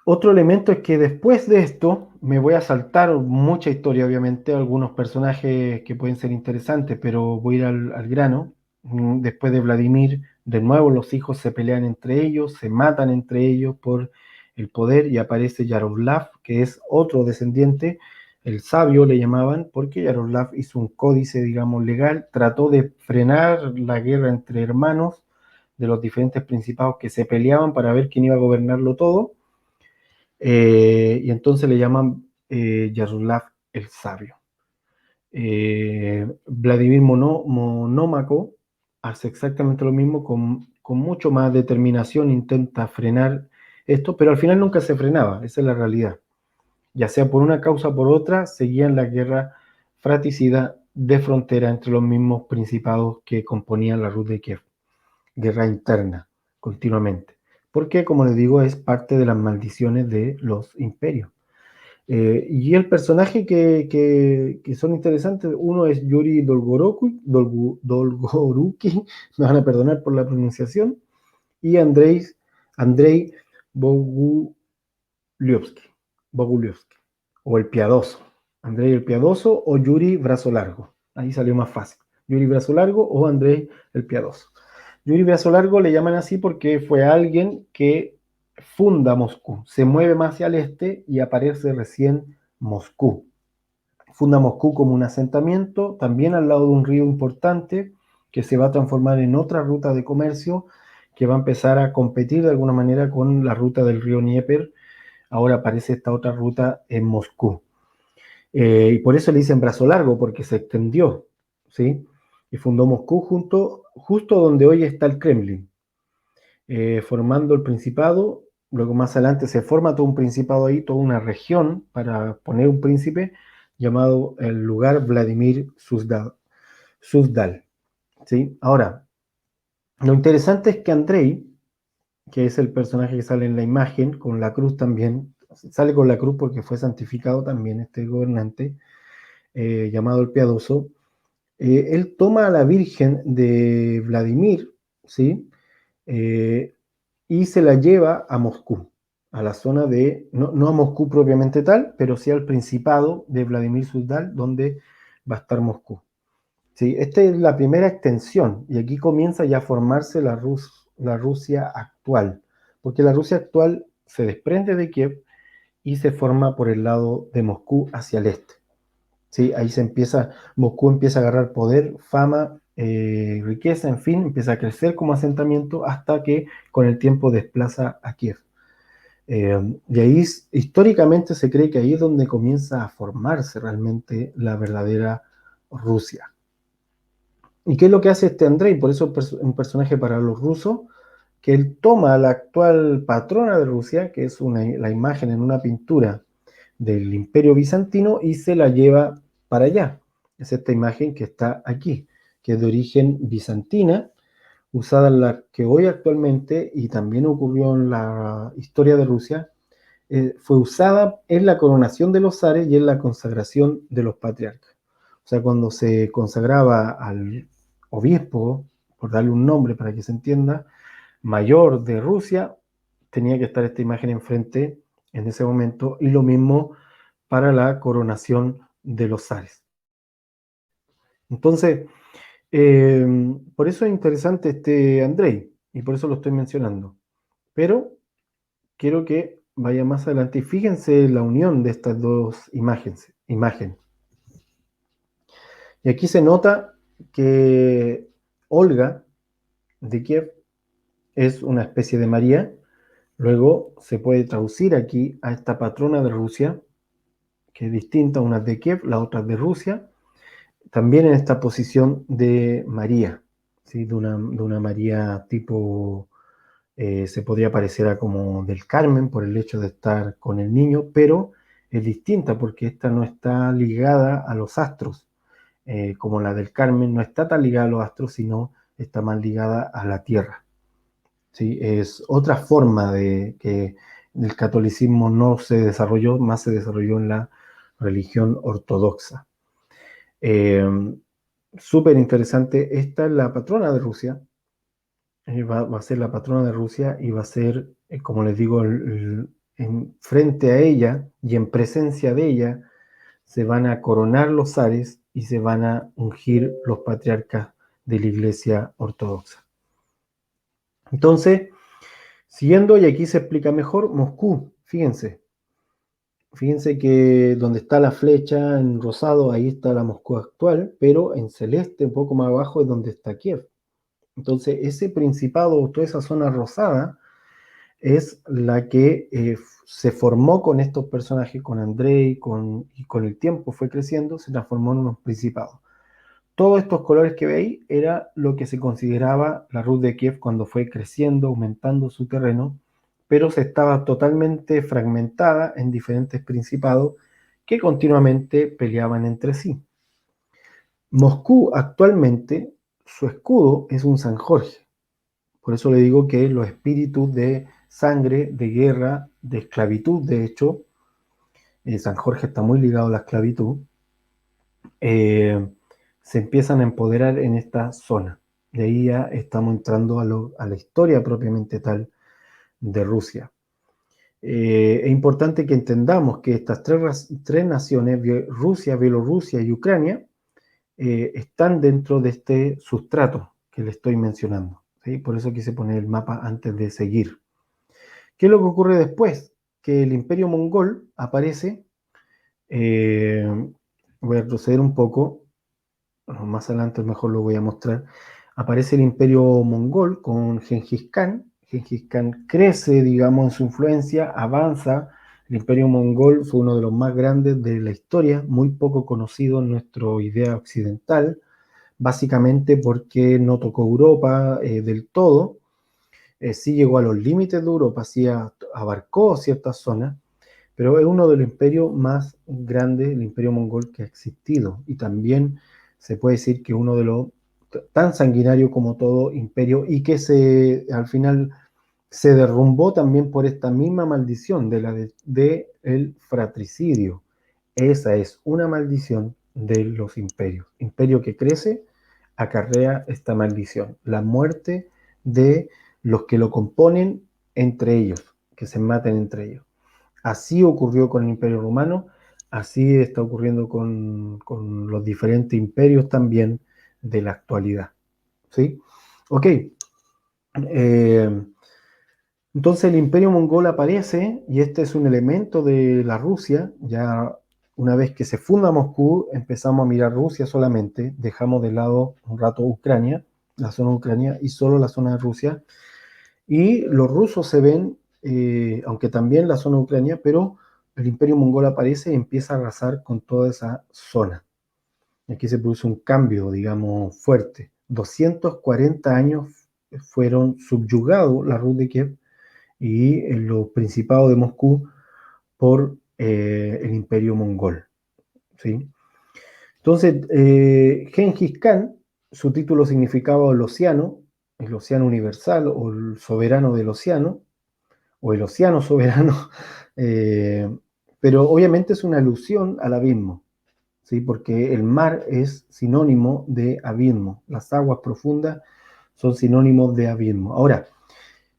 Otro elemento es que después de esto me voy a saltar mucha historia, obviamente, algunos personajes que pueden ser interesantes, pero voy a ir al grano. Después de Vladimir, de nuevo los hijos se pelean entre ellos, se matan entre ellos por el poder y aparece Yaroslav, que es otro descendiente, el sabio le llamaban, porque Yaroslav hizo un códice, digamos, legal, trató de frenar la guerra entre hermanos de los diferentes principados que se peleaban para ver quién iba a gobernarlo todo. Y entonces le llaman Yaroslav el Sabio. Vladimir Monómaco hace exactamente lo mismo, con mucho más determinación intenta frenar esto, pero al final nunca se frenaba, esa es la realidad. Ya sea por una causa o por otra, seguían la guerra fratricida de frontera entre los mismos principados que componían la Rus de Kiev, guerra interna, continuamente. Porque, como les digo, es parte de las maldiciones de los imperios. Y el personaje que son interesantes, uno es Yuri Dolgoruki, me van a perdonar por la pronunciación, y Andrei Boguliovsky, o el Piadoso. Andrei el Piadoso o Yuri Brazo Largo. Ahí salió más fácil. Yuri Brazo Largo o Andrei el Piadoso. Yuri Brazo Largo le llaman así porque fue alguien que funda Moscú, se mueve más hacia el este y aparece recién Moscú. Funda Moscú como un asentamiento, también al lado de un río importante que se va a transformar en otra ruta de comercio que va a empezar a competir de alguna manera con la ruta del río Dnieper. Ahora aparece esta otra ruta en Moscú. Y por eso le dicen Brazo Largo, porque se extendió, ¿sí? Y fundó Moscú justo donde hoy está el Kremlin, formando el principado. Luego más adelante se forma todo un principado ahí, toda una región para poner un príncipe llamado el lugar Vladimir Suzdal, ¿sí? Ahora, lo interesante es que Andrei, que es el personaje que sale en la imagen, con la cruz también, sale con la cruz porque fue santificado también este gobernante, llamado el Piadoso. Él toma a la Virgen de Vladimir, ¿sí? Y se la lleva a Moscú, a la zona de, no a Moscú propiamente tal, pero sí al Principado de Vladimir Suzdal, donde va a estar Moscú. ¿Sí? Esta es la primera extensión, y aquí comienza ya a formarse la Rusia actual, porque la Rusia actual se desprende de Kiev y se forma por el lado de Moscú hacia el este. ¿Sí? Ahí Moscú empieza a agarrar poder, fama, riqueza, en fin, empieza a crecer como asentamiento hasta que con el tiempo desplaza a Kiev. Y ahí históricamente se cree que ahí es donde comienza a formarse realmente la verdadera Rusia. ¿Y qué es lo que hace este Andrei? Por eso es un personaje para los rusos, que él toma a la actual patrona de Rusia, que es la imagen en una pintura del Imperio Bizantino, y se la lleva para allá. Es esta imagen que está aquí, que es de origen bizantina, usada en la que hoy actualmente, y también ocurrió en la historia de Rusia, fue usada en la coronación de los zares y en la consagración de los patriarcas. O sea, cuando se consagraba al obispo, por darle un nombre para que se entienda, mayor de Rusia, tenía que estar esta imagen enfrente en ese momento, y lo mismo para la coronación de los zares. Entonces, por eso es interesante este Andrei, y por eso lo estoy mencionando. Pero quiero que vaya más adelante y fíjense la unión de estas dos imágenes. Y aquí se nota que Olga de Kiev es una especie de María. Luego se puede traducir aquí a esta patrona de Rusia, que es distinta, una de Kiev, la otra de Rusia, también en esta posición de María, ¿sí? De una María tipo, se podría parecer a como del Carmen por el hecho de estar con el niño, pero es distinta porque esta no está ligada a los astros, como la del Carmen no está tan ligada a los astros, sino está más ligada a la tierra. ¿Sí? Es otra forma de que el catolicismo no se desarrolló, más se desarrolló en la religión ortodoxa. Súper interesante, esta es la patrona de Rusia, va a ser la patrona de Rusia y va a ser, como les digo, en frente a ella y en presencia de ella se van a coronar los zares y se van a ungir los patriarcas de la Iglesia Ortodoxa. Entonces, siguiendo, y aquí se explica mejor, Moscú, fíjense que donde está la flecha en rosado, ahí está la Moscú actual, pero en celeste, un poco más abajo, es donde está Kiev. Entonces, ese principado, toda esa zona rosada, es la que se formó con estos personajes, con Andrei, y con el tiempo fue creciendo, se transformó en unos principados. Todos estos colores que veis era lo que se consideraba la Rus de Kiev cuando fue creciendo, aumentando su terreno, pero se estaba totalmente fragmentada en diferentes principados que continuamente peleaban entre sí. Moscú actualmente, su escudo es un San Jorge. Por eso le digo que los espíritus de sangre, de guerra, de esclavitud, de hecho, San Jorge está muy ligado a la esclavitud, eh, se empiezan a empoderar en esta zona. De ahí ya estamos entrando a la historia propiamente tal de Rusia. Es importante que entendamos que estas tres naciones, Rusia, Bielorrusia y Ucrania, están dentro de este sustrato que le estoy mencionando. ¿Sí? Por eso quise poner el mapa antes de seguir. ¿Qué es lo que ocurre después? Que el imperio mongol aparece, eh, voy a retroceder un poco, más adelante mejor lo voy a mostrar, aparece el imperio mongol con Genghis Khan. Genghis Khan crece, digamos, en su influencia, avanza. El imperio mongol fue uno de los más grandes de la historia, muy poco conocido en nuestra idea occidental, básicamente porque no tocó Europa del todo, sí llegó a los límites de Europa, sí abarcó ciertas zonas, pero es uno de los imperios más grandes, el imperio mongol que ha existido, y también se puede decir que uno de los tan sanguinario como todo imperio, y que al final se derrumbó también por esta misma maldición de el fratricidio. Esa es una maldición de los imperios. Imperio que crece acarrea esta maldición, la muerte de los que lo componen entre ellos, que se maten entre ellos. Así ocurrió con el Imperio Romano, así está ocurriendo con los diferentes imperios también de la actualidad. ¿Sí? Ok. Entonces el Imperio Mongol aparece y este es un elemento de la Rusia. Ya una vez que se funda Moscú, empezamos a mirar Rusia solamente, dejamos de lado un rato Ucrania, la zona de Ucrania y solo la zona de Rusia. Y los rusos se ven, aunque también la zona de Ucrania, pero el Imperio Mongol aparece y empieza a arrasar con toda esa zona. Aquí se produce un cambio, digamos, fuerte. 240 años fueron subyugados la Rus de Kiev y los principados de Moscú por el Imperio Mongol. ¿Sí? Entonces, Genghis Khan, su título significaba el océano universal o el soberano del océano, o el océano soberano, eh, pero obviamente es una alusión al abismo, ¿sí? Porque el mar es sinónimo de abismo, las aguas profundas son sinónimos de abismo. Ahora,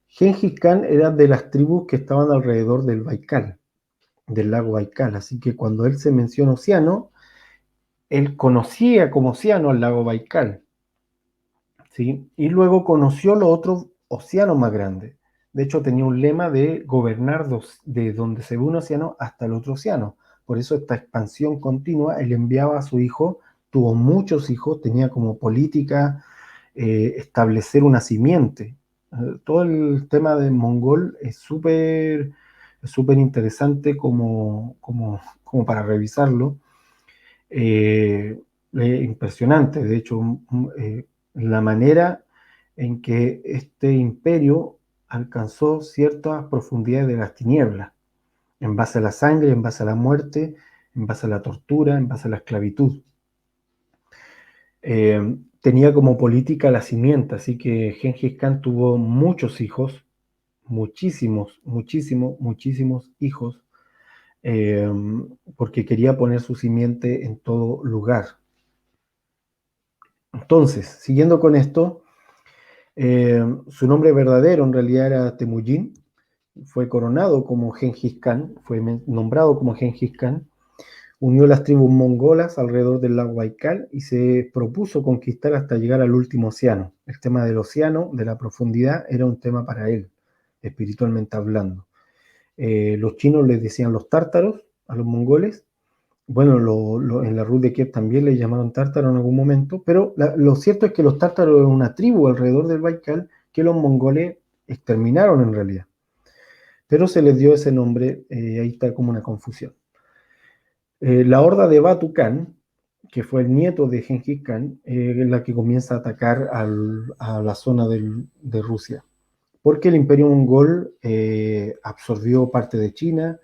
Genghis Khan era de las tribus que estaban alrededor del Baikal. del lago Baikal. Así que cuando él se menciona océano, él conocía como océano el lago Baikal, ¿sí? Y luego conoció los otros océanos más grandes. De hecho, tenía un lema de gobernar de donde se ve un océano hasta el otro océano. Por eso esta expansión continua, él enviaba a su hijo, tuvo muchos hijos, tenía como política establecer una simiente. Todo el tema de mongol es súper interesante como para revisarlo. eh, Impresionante, de hecho, la manera en que este imperio alcanzó ciertas profundidades de las tinieblas, en base a la sangre, en base a la muerte, en base a la tortura, en base a la esclavitud. Tenía como política la simiente, así que Gengis Khan tuvo muchos hijos, muchísimos hijos, eh, porque quería poner su simiente en todo lugar. Entonces, siguiendo con esto, su nombre verdadero en realidad era Temujin, fue coronado como Gengis Khan, fue nombrado como Gengis Khan, unió las tribus mongolas alrededor del lago Baikal y se propuso conquistar hasta llegar al último océano. El tema del océano, de la profundidad, era un tema para él, espiritualmente hablando. Los chinos les decían los tártaros a los mongoles. Bueno, en la Rude de Kiev también le llamaron tártaro en algún momento, pero lo cierto es que los tártaros eran una tribu alrededor del Baikal que los mongoles exterminaron en realidad. Pero se les dio ese nombre, ahí está como una confusión. La horda de Batu Khan, que fue el nieto de Gengis Khan, es la que comienza a atacar a la zona de Rusia, porque el imperio mongol absorbió parte de China,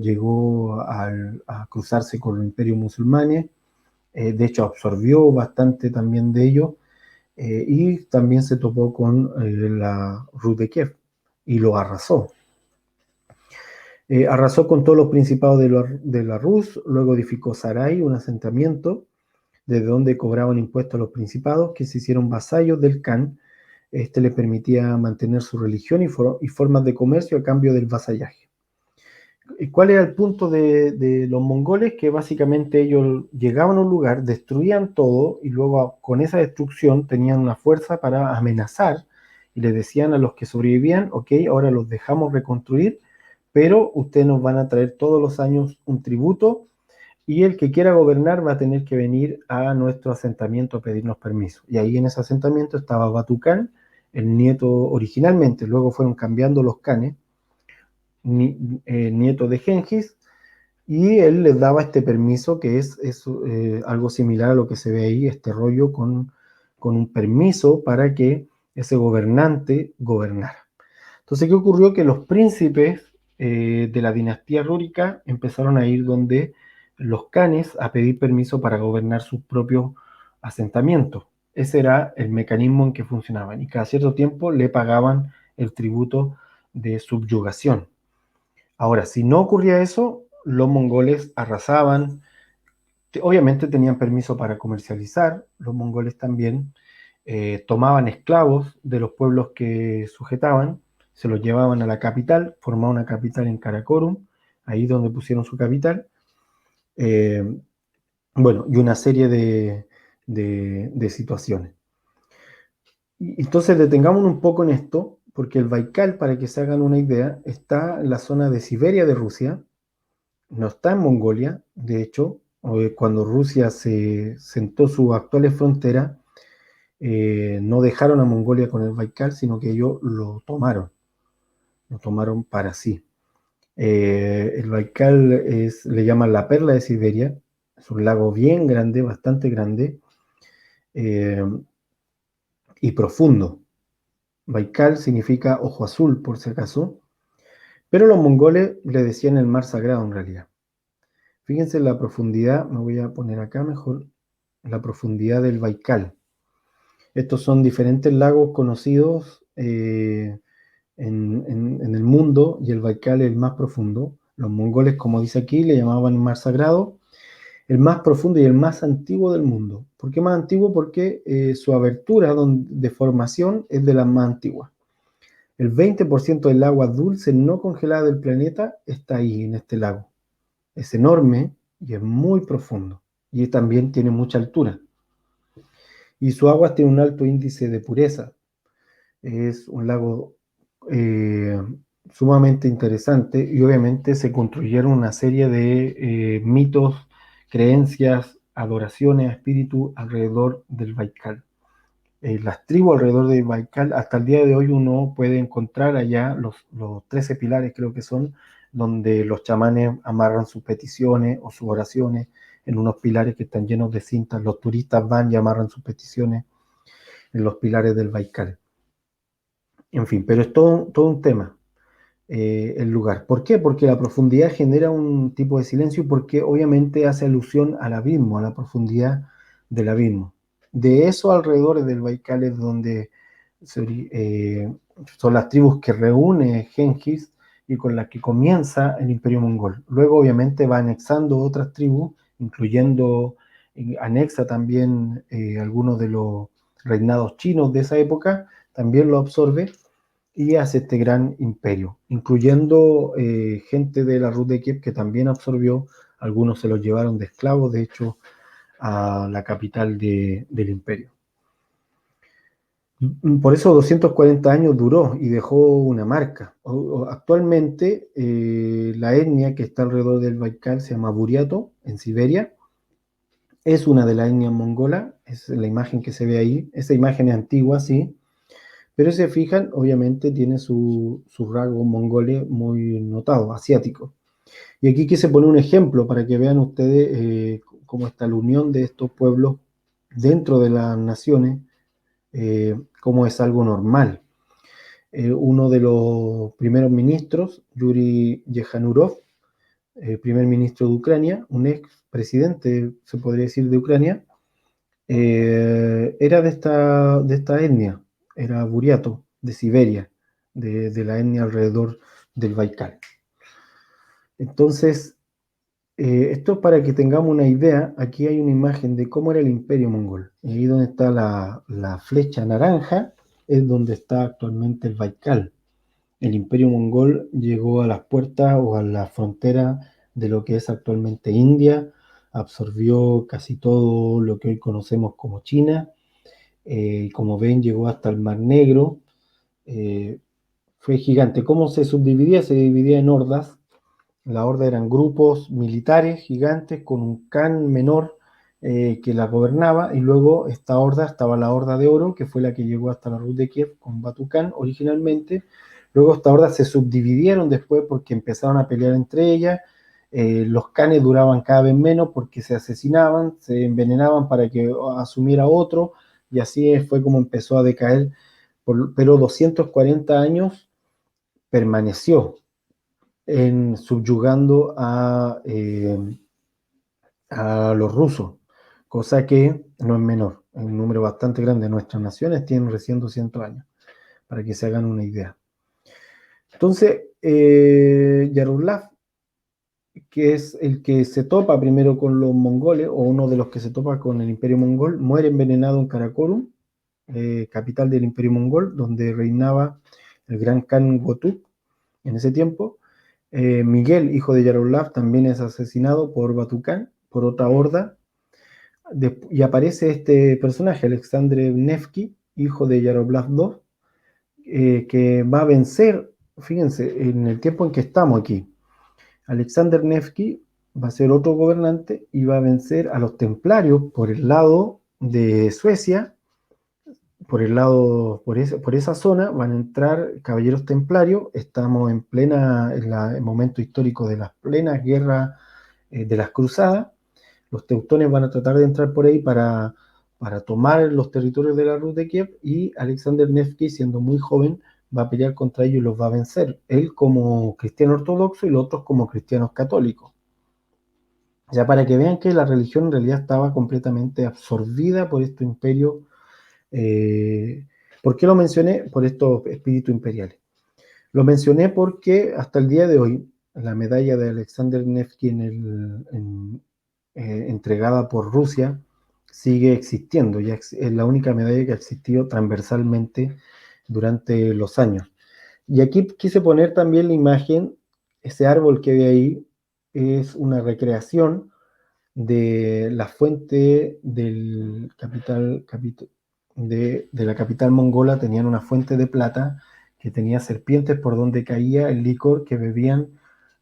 llegó a cruzarse con los imperios musulmanes, de hecho absorbió bastante también de ellos, y también se topó con la Rus de Kiev y lo arrasó. Arrasó con todos los principados de la Rus, luego edificó Sarai, un asentamiento desde donde cobraban impuestos a los principados que se hicieron vasallos del Khan. Este les permitía mantener su religión y formas de comercio a cambio del vasallaje. ¿Y cuál era el punto de los mongoles? Que básicamente ellos llegaban a un lugar, destruían todo y luego con esa destrucción tenían una fuerza para amenazar y les decían a los que sobrevivían, ok, ahora los dejamos reconstruir, pero ustedes nos van a traer todos los años un tributo y el que quiera gobernar va a tener que venir a nuestro asentamiento a pedirnos permiso. Y ahí en ese asentamiento estaba Batu Khan, el nieto originalmente, luego fueron cambiando los Khanes, nieto de Gengis, y él les daba este permiso que es algo similar a lo que se ve ahí, este rollo con un permiso para que ese gobernante gobernara. Entonces, ¿qué ocurrió? Que los príncipes de la dinastía rúrica empezaron a ir donde los canes a pedir permiso para gobernar sus propios asentamientos. Ese era el mecanismo en que funcionaban y cada cierto tiempo le pagaban el tributo de subyugación. Ahora, si no ocurría eso, los mongoles arrasaban, obviamente tenían permiso para comercializar, los mongoles también tomaban esclavos de los pueblos que sujetaban, se los llevaban a la capital, formaban una capital en Karakorum, ahí donde pusieron su capital, eh, bueno, y una serie de situaciones. Y entonces detengámonos un poco en esto, porque el Baikal, para que se hagan una idea, está en la zona de Siberia de Rusia, no está en Mongolia, de hecho, cuando Rusia se sentó sus actuales fronteras, no dejaron a Mongolia con el Baikal, sino que ellos lo tomaron para sí. El Baikal le llaman la perla de Siberia, es un lago bien grande, bastante grande eh, y profundo. Baikal significa ojo azul, por si acaso, pero los mongoles le decían el mar sagrado en realidad. Fíjense la profundidad, me voy a poner acá mejor, la profundidad del Baikal. Estos son diferentes lagos conocidos en el mundo y el Baikal es el más profundo. Los mongoles, como dice aquí, le llamaban el mar sagrado, el más profundo y el más antiguo del mundo. ¿Por qué más antiguo? Porque su abertura de formación es de las más antiguas. El 20% del agua dulce no congelada del planeta está ahí, en este lago. Es enorme y es muy profundo. Y también tiene mucha altura. Y su agua tiene un alto índice de pureza. Es un lago eh, sumamente interesante y obviamente se construyeron una serie de mitos, creencias, adoraciones a espíritu alrededor del Baikal. Las tribus alrededor de Baikal, hasta el día de hoy uno puede encontrar allá los 13 pilares, creo que son, donde los chamanes amarran sus peticiones o sus oraciones en unos pilares que están llenos de cintas. Los turistas van y amarran sus peticiones en los pilares del Baikal. En fin, pero es todo un tema el lugar. ¿Por qué? Porque la profundidad genera un tipo de silencio y porque obviamente hace alusión al abismo, a la profundidad del abismo. De esos alrededores del Baikal es donde son las tribus que reúne Genghis y con las que comienza el Imperio Mongol. Luego obviamente va anexando otras tribus, incluyendo, anexa también algunos de los reinados chinos de esa época, también lo absorbe y hace este gran imperio, incluyendo gente de la Rus de Kiev que también absorbió, algunos se los llevaron de esclavos, de hecho, a la capital del imperio. Por eso 240 años duró y dejó una marca. Actualmente la etnia que está alrededor del Baikal se llama Buriato, en Siberia. Es una de las etnias mongolas, es la imagen que se ve ahí. Esa imagen es antigua, sí, pero si se fijan, obviamente tiene su rasgo mongole muy notado, asiático. Y aquí quise poner un ejemplo para que vean ustedes cómo está la unión de estos pueblos dentro de las naciones, cómo es algo normal. Uno de los primeros ministros, Yuri Yehanurov, primer ministro de Ucrania, un ex presidente, se podría decir, de Ucrania, era de esta etnia, era buriato, de Siberia, de la etnia alrededor del Baikal. Entonces, esto para que tengamos una idea, aquí hay una imagen de cómo era el imperio mongol. Y ahí donde está la flecha naranja es donde está actualmente el Baikal. El imperio mongol llegó a las puertas o a la frontera de lo que es actualmente India, absorbió casi todo lo que hoy conocemos como China, como ven llegó hasta el Mar Negro, eh, fue gigante. ¿Cómo se subdividía? Se dividía en hordas. La horda eran grupos militares gigantes con un Khan menor que la gobernaba, y luego esta horda estaba la Horda de Oro, que fue la que llegó hasta la Rus de Kiev con Batu Khan originalmente. Luego esta horda se subdividieron después porque empezaron a pelear entre ellas. Los Khanes duraban cada vez menos porque se asesinaban, se envenenaban para que asumiera otro, y así fue como empezó a decaer. Pero 240 años permaneció subyugando a los rusos, cosa que no es menor, es un número bastante grande. Nuestras naciones tienen recién 200 años, para que se hagan una idea. Entonces, Yaroslav, que es el que se topa primero con los mongoles, o uno de los que se topa con el imperio mongol, muere envenenado en Karakorum, capital del imperio mongol, donde reinaba el gran Khan Gotuk en ese tiempo. Miguel, hijo de Yaroslav, también es asesinado por Batucán, por otra horda, y aparece este personaje, Alexander Nevsky, hijo de Yaroslav II, que va a vencer, fíjense, en el tiempo en que estamos aquí, Alexander Nevsky va a ser otro gobernante y va a vencer a los templarios por el lado de Suecia, por esa zona van a entrar caballeros templarios. Estamos en el momento histórico de las plenas guerras de las cruzadas. Los teutones van a tratar de entrar por ahí para tomar los territorios de la Rus de Kiev, y Alexander Nevsky, siendo muy joven, va a pelear contra ellos y los va a vencer. Él como cristiano ortodoxo y los otros como cristianos católicos. Ya para que vean que la religión en realidad estaba completamente absorbida por este imperio. ¿Por qué lo mencioné? Por estos espíritus imperiales. Lo mencioné porque hasta el día de hoy la medalla de Alexander Nevsky entregada por Rusia sigue existiendo. Es la única medalla que ha existido transversalmente durante los años. Y aquí quise poner también la imagen, ese árbol que ve ahí es una recreación de la fuente del de la capital mongola. Tenían una fuente de plata que tenía serpientes por donde caía el licor que bebían,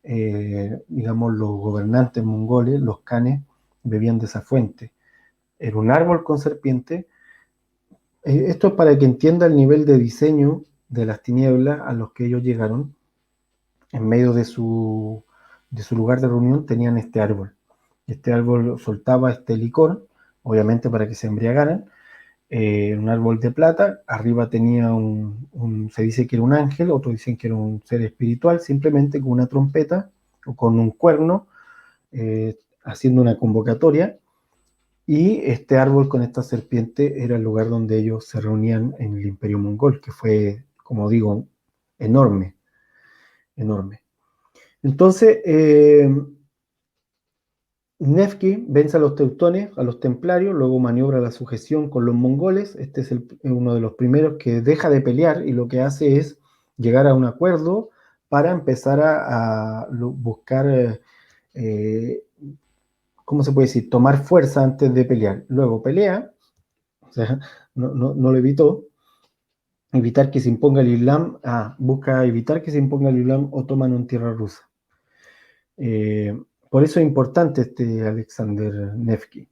digamos, los gobernantes mongoles, los canes, bebían de esa fuente. Era un árbol con serpiente. Esto es para que entienda el nivel de diseño de las tinieblas a los que ellos llegaron. En medio de su lugar de reunión tenían este árbol. Este árbol soltaba este licor, obviamente para que se embriagaran. Un árbol de plata, arriba tenía se dice que era un ángel, otros dicen que era un ser espiritual, simplemente con una trompeta o con un cuerno, haciendo una convocatoria. Y este árbol con esta serpiente era el lugar donde ellos se reunían en el Imperio Mongol, que fue, como digo, enorme, enorme. Entonces, Nevsky vence a los teutones, a los templarios, luego maniobra la sujeción con los mongoles. Este es uno de los primeros que deja de pelear y lo que hace es llegar a un acuerdo para empezar a buscar, ¿cómo se puede decir?, tomar fuerza antes de pelear. Luego pelea, o sea, no lo evitó, evitar que se imponga el Islam, busca evitar que se imponga el Islam otomano en tierra rusa. Por eso es importante este Alexander Nevsky.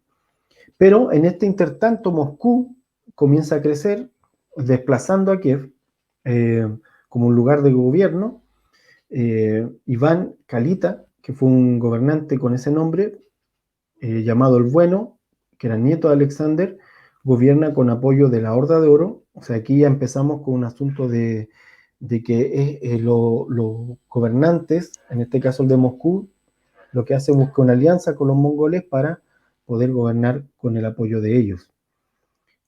Pero en este intertanto Moscú comienza a crecer, desplazando a Kiev como un lugar de gobierno. Iván Kalita, que fue un gobernante con ese nombre, llamado el Bueno, que era nieto de Alexander, gobierna con apoyo de la Horda de Oro. O sea, aquí ya empezamos con un asunto de que los gobernantes, en este caso el de Moscú, lo que hace es buscar una alianza con los mongoles para poder gobernar con el apoyo de ellos.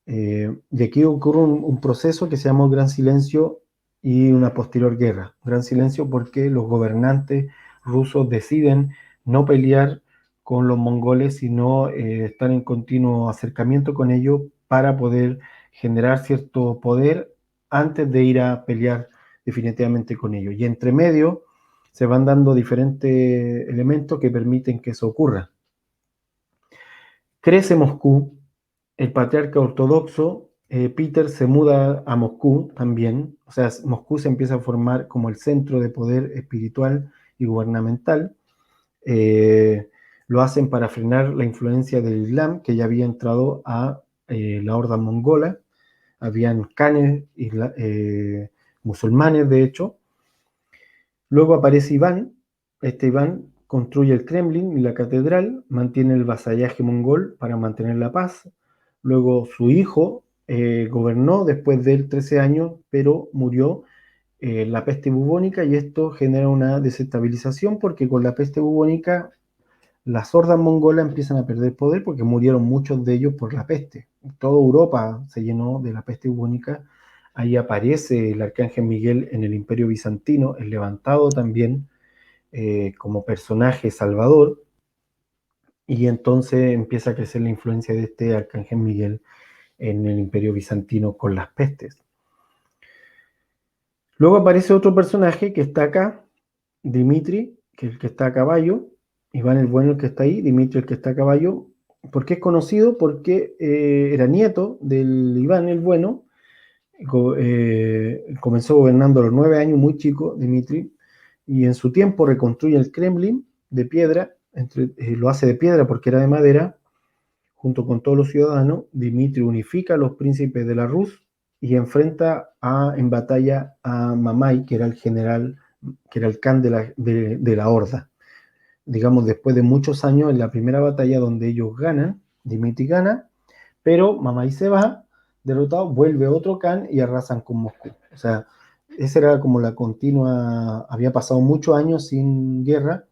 Y aquí ocurre un proceso que se llama Gran Silencio y una posterior guerra. Gran Silencio porque los gobernantes rusos deciden no pelear con los mongoles, sino estar en continuo acercamiento con ellos para poder generar cierto poder antes de ir a pelear definitivamente con ellos. Y entre medio se van dando diferentes elementos que permiten que eso ocurra. Crece Moscú, el patriarca ortodoxo, Peter se muda a Moscú también, o sea, Moscú se empieza a formar como el centro de poder espiritual y gubernamental. Lo hacen para frenar la influencia del Islam, que ya había entrado a la horda mongola. Habían canes musulmanes, de hecho. Luego aparece Iván. Este Iván construye el Kremlin y la catedral, mantiene el vasallaje mongol para mantener la paz. Luego su hijo gobernó después de él 13 años, pero murió la peste bubónica, y esto genera una desestabilización porque con la peste bubónica las hordas mongolas empiezan a perder poder porque murieron muchos de ellos por la peste. Toda Europa se llenó de la peste bubónica. Ahí aparece el arcángel Miguel en el Imperio Bizantino, es levantado también como personaje salvador, y entonces empieza a crecer la influencia de este arcángel Miguel en el Imperio Bizantino con las pestes. Luego aparece otro personaje que está acá, Dimitri, que es el que está a caballo, Iván el Bueno el que está ahí, Dimitri el que está a caballo. ¿Por qué es conocido? Porque era nieto del Iván el Bueno. Comenzó gobernando a los 9 años, muy chico, Dimitri, y en su tiempo reconstruye el Kremlin de piedra, lo hace de piedra porque era de madera. Junto con todos los ciudadanos, Dimitri unifica a los príncipes de la Rus y enfrenta en batalla a Mamai, que era el general, que era el can de la horda. Digamos, después de muchos años, en la primera batalla donde ellos ganan, Dimitri gana, pero Mamai se va, derrotado, vuelve otro can y arrasan con Moscú. O sea, esa era como la continua, había pasado muchos años sin guerra,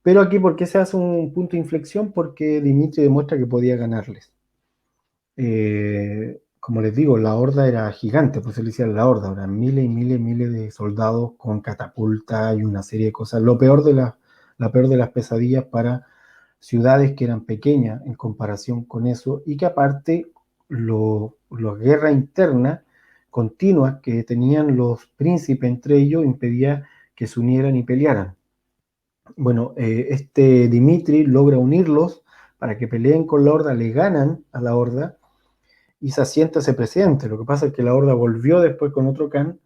pero aquí, ¿por qué se hace un punto de inflexión? Porque Dimitri demuestra que podía ganarles. Como les digo, la horda era gigante, pues se le decía la horda, eran miles y miles y miles de soldados con catapulta y una serie de cosas. La peor de las pesadillas para ciudades que eran pequeñas en comparación con eso, y que aparte la guerra interna continuas que tenían los príncipes entre ellos impedía que se unieran y pelearan. Bueno, este Dimitri logra unirlos para que peleen con la horda, le ganan a la horda y se asienta ese presidente. Lo que pasa es que la horda volvió después con otro Khan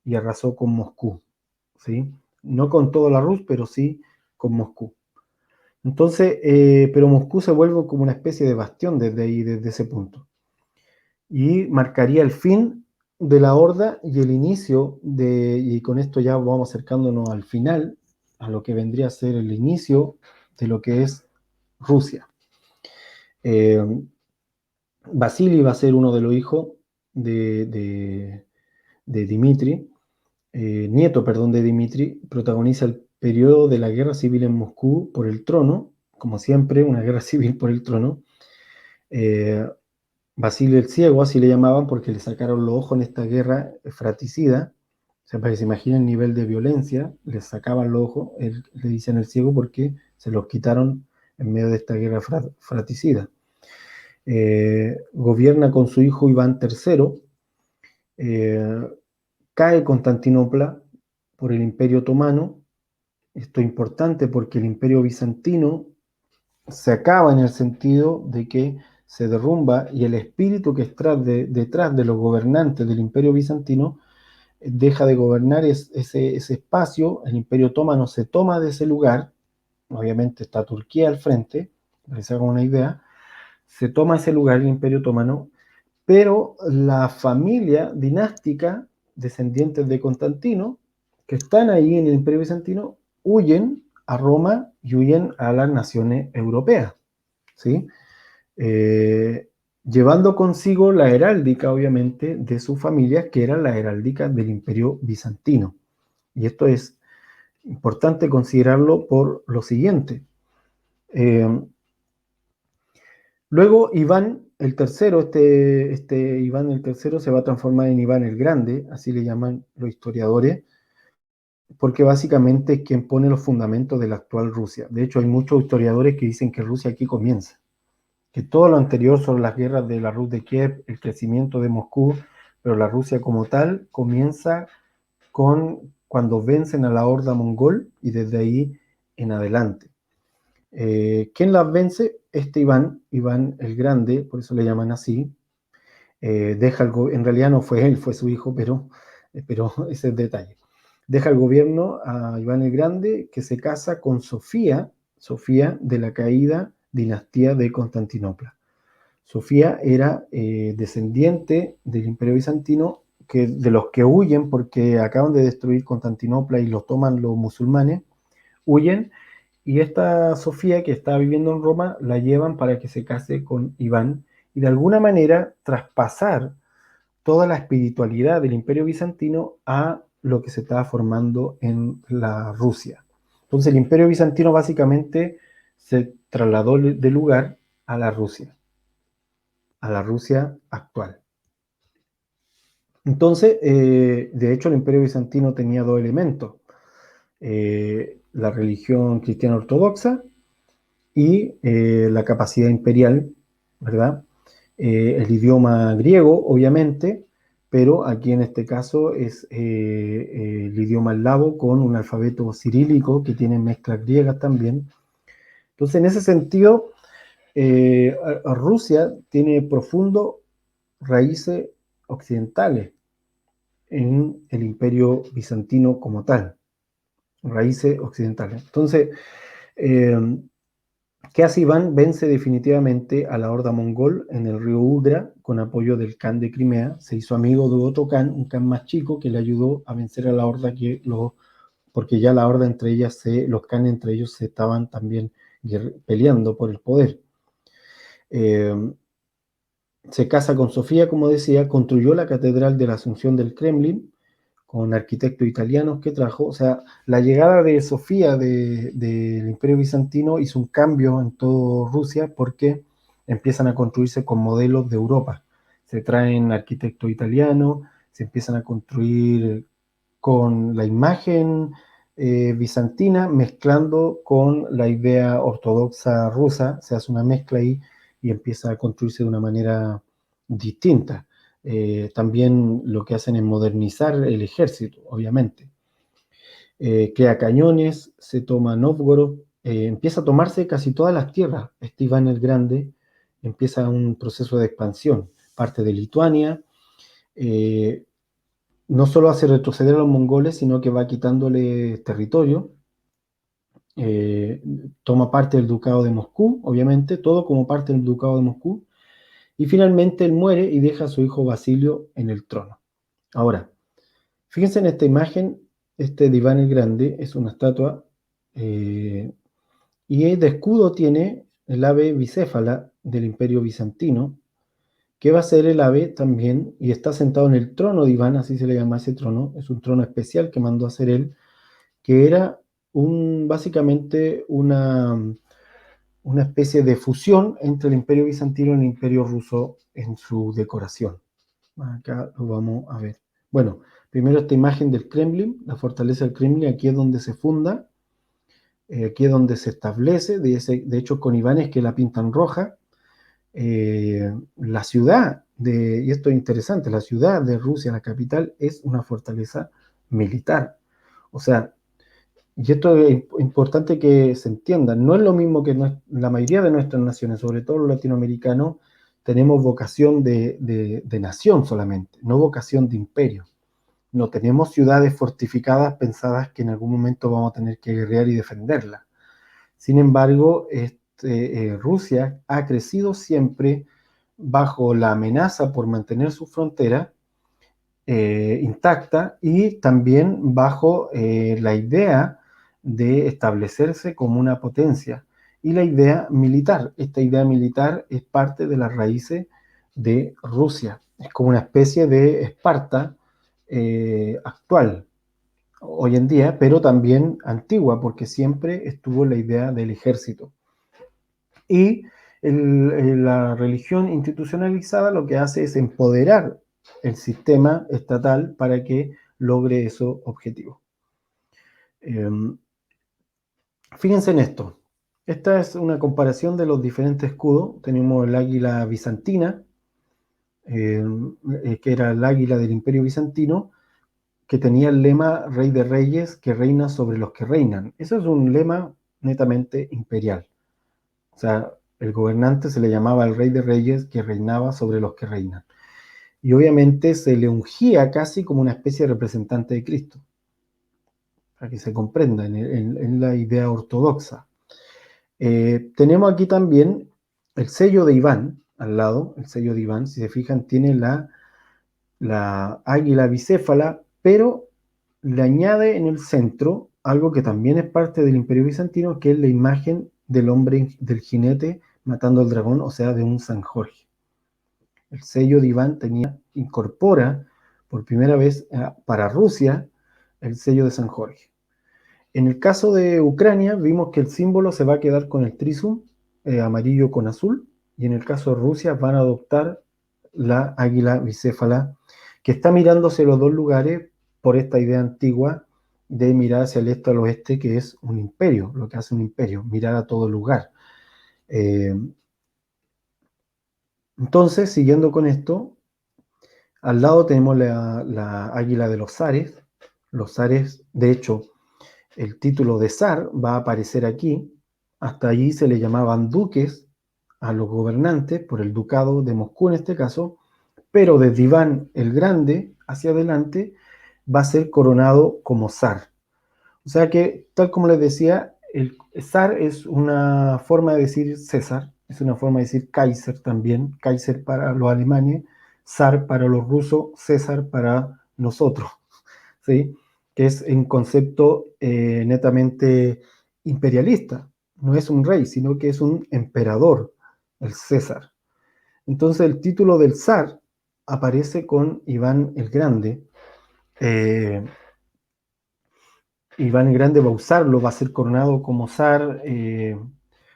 y arrasó con Moscú, ¿sí? No con toda la Rus, pero sí con Moscú. Entonces, pero Moscú se vuelve como una especie de bastión desde ahí, desde ese punto. Y marcaría el fin de la horda y el inicio y con esto ya vamos acercándonos al final, a lo que vendría a ser el inicio de lo que es Rusia. Vasily va a ser uno de los hijos de Dmitri, nieto, perdón, de Dmitri, protagoniza el periodo de la guerra civil en Moscú por el trono, como siempre, una guerra civil por el trono. Basilio el Ciego, así le llamaban, porque le sacaron los ojos en esta guerra fratricida. O sea, para que se imaginen el nivel de violencia, les sacaban los ojos, le dicen el ciego porque se los quitaron en medio de esta guerra fratricida. Gobierna con su hijo Iván III, cae Constantinopla por el Imperio Otomano. Esto es importante porque el Imperio Bizantino se acaba en el sentido de que se derrumba y el espíritu que está detrás de los gobernantes del Imperio Bizantino deja de gobernar ese espacio. El Imperio Otomano se toma de ese lugar, obviamente está Turquía al frente, para que se hagan una idea, se toma ese lugar el Imperio Otomano, pero la familia dinástica, descendientes de Constantino, que están ahí en el Imperio Bizantino, huyen a Roma y huyen a las naciones europeas, ¿sí? Llevando consigo la heráldica, obviamente, de sus familias, que era la heráldica del Imperio Bizantino. Y esto es importante considerarlo por lo siguiente. Luego Iván el tercero, este Iván el tercero se va a transformar en Iván el Grande, así le llaman los historiadores, porque básicamente es quien pone los fundamentos de la actual Rusia. De hecho, hay muchos historiadores que dicen que Rusia aquí comienza, que todo lo anterior son las guerras de la Rus de Kiev, el crecimiento de Moscú, pero la Rusia como tal comienza cuando vencen a la horda mongol y desde ahí en adelante. ¿Quién las vence? Este Iván el Grande, por eso le llaman así. En realidad no fue él, fue su hijo, pero ese es el detalle. Deja el gobierno a Iván el Grande, que se casa con Sofía de la caída dinastía de Constantinopla. Sofía era descendiente del Imperio Bizantino, de los que huyen porque acaban de destruir Constantinopla y los toman los musulmanes, huyen, y esta Sofía, que estaba viviendo en Roma, la llevan para que se case con Iván y de alguna manera traspasar toda la espiritualidad del Imperio Bizantino a lo que se estaba formando en la Rusia. Entonces el Imperio Bizantino básicamente se trasladó de lugar a la Rusia actual. Entonces, de hecho, el Imperio Bizantino tenía dos elementos: la religión cristiana ortodoxa y la capacidad imperial, ¿verdad? El idioma griego, obviamente, pero aquí en este caso es el idioma eslavo con un alfabeto cirílico que tiene mezclas griegas también. Entonces, en ese sentido, Rusia tiene profundas raíces occidentales en el imperio bizantino como tal, raíces occidentales. Entonces, ¿qué hace Iván? Vence definitivamente a la horda mongol en el río Udra con apoyo del Khan de Crimea. Se hizo amigo de otro Khan, un Khan más chico, que le ayudó a vencer a la horda porque ya la horda entre ellas, los Khan entre ellos se estaban también peleando por el poder. Se casa con Sofía, como decía, construyó la Catedral de la Asunción del Kremlin con arquitectos italianos que trajo. O sea, la llegada de Sofía del Imperio Bizantino hizo un cambio en toda Rusia porque empiezan a construirse con modelos de Europa. Se traen arquitectos italianos, se empiezan a construir con la imagen bizantina mezclando con la idea ortodoxa rusa. Se hace una mezcla ahí y empieza a construirse de una manera distinta. También lo que hacen es modernizar el ejército, obviamente. Crea cañones, se toma Novgorod, empieza a tomarse casi todas las tierras. Este Iván el Grande empieza un proceso de expansión, parte de Lituania, eh, no solo hace retroceder a los mongoles, sino que va quitándole territorio, eh, toma parte del ducado de Moscú, obviamente, todo como parte del ducado de Moscú, y finalmente él muere y deja a su hijo Basilio en el trono. Ahora, fíjense en esta imagen, este de Iván el Grande es una estatua, y de escudo tiene el ave bicéfala del Imperio Bizantino, que va a ser el ave también, y está sentado en el trono de Iván, así se le llama ese trono, es un trono especial que mandó a hacer él, que era básicamente una especie de fusión entre el Imperio Bizantino y el Imperio Ruso en su decoración. Acá lo vamos a ver. Bueno, primero esta imagen del Kremlin, la fortaleza del Kremlin, aquí es donde se funda, aquí es donde se establece, de hecho con Iván es que la pintan roja. La ciudad y esto es interesante, la ciudad de Rusia, la capital, es una fortaleza militar. O sea, y esto es importante que se entienda, no es lo mismo que la mayoría de nuestras naciones, sobre todo los latinoamericanos, tenemos vocación de nación solamente, no vocación de imperio. No tenemos ciudades fortificadas pensadas que en algún momento vamos a tener que guerrear y defenderlas. Sin embargo, Rusia ha crecido siempre bajo la amenaza por mantener su frontera intacta y también bajo la idea de establecerse como una potencia y la idea militar. Esta idea militar es parte de las raíces de Rusia. Es como una especie de Esparta actual hoy en día, pero también antigua, porque siempre estuvo la idea del ejército. Y la religión institucionalizada lo que hace es empoderar el sistema estatal para que logre esos objetivos. Fíjense en esto. Esta es una comparación de los diferentes escudos. Tenemos el águila bizantina, que era el águila del Imperio Bizantino, que tenía el lema Rey de Reyes, que reina sobre los que reinan. Eso es un lema netamente imperial. O sea, el gobernante se le llamaba el Rey de Reyes, que reinaba sobre los que reinan. Y obviamente se le ungía casi como una especie de representante de Cristo, para que se comprenda en la idea ortodoxa. Tenemos aquí también el sello de Iván, al lado, el sello de Iván, si se fijan, tiene la águila bicéfala, pero le añade en el centro algo que también es parte del Imperio Bizantino, que es la imagen del hombre, del jinete matando al dragón, o sea, de un San Jorge. El sello de Iván incorpora por primera vez para Rusia el sello de San Jorge. En el caso de Ucrania, vimos que el símbolo se va a quedar con el trisum, amarillo con azul, y en el caso de Rusia van a adoptar la águila bicéfala, que está mirándose los dos lugares por esta idea antigua de mirar hacia el este al oeste, que es un imperio, lo que hace un imperio, mirar a todo lugar. Entonces, siguiendo con esto, al lado tenemos la águila de los zares. Los zares, de hecho, el título de zar va a aparecer aquí. Hasta allí se le llamaban duques a los gobernantes, por el ducado de Moscú en este caso, pero desde Iván el Grande hacia adelante va a ser coronado como zar. O sea que, tal como les decía, el zar es una forma de decir César, es una forma de decir Kaiser también, Kaiser para los alemanes, zar para los rusos, César para nosotros, ¿sí? Que es un concepto netamente imperialista. No es un rey, sino que es un emperador, el César. Entonces el título del zar aparece con Iván el Grande. Iván el Grande va a usarlo, va a ser coronado como zar,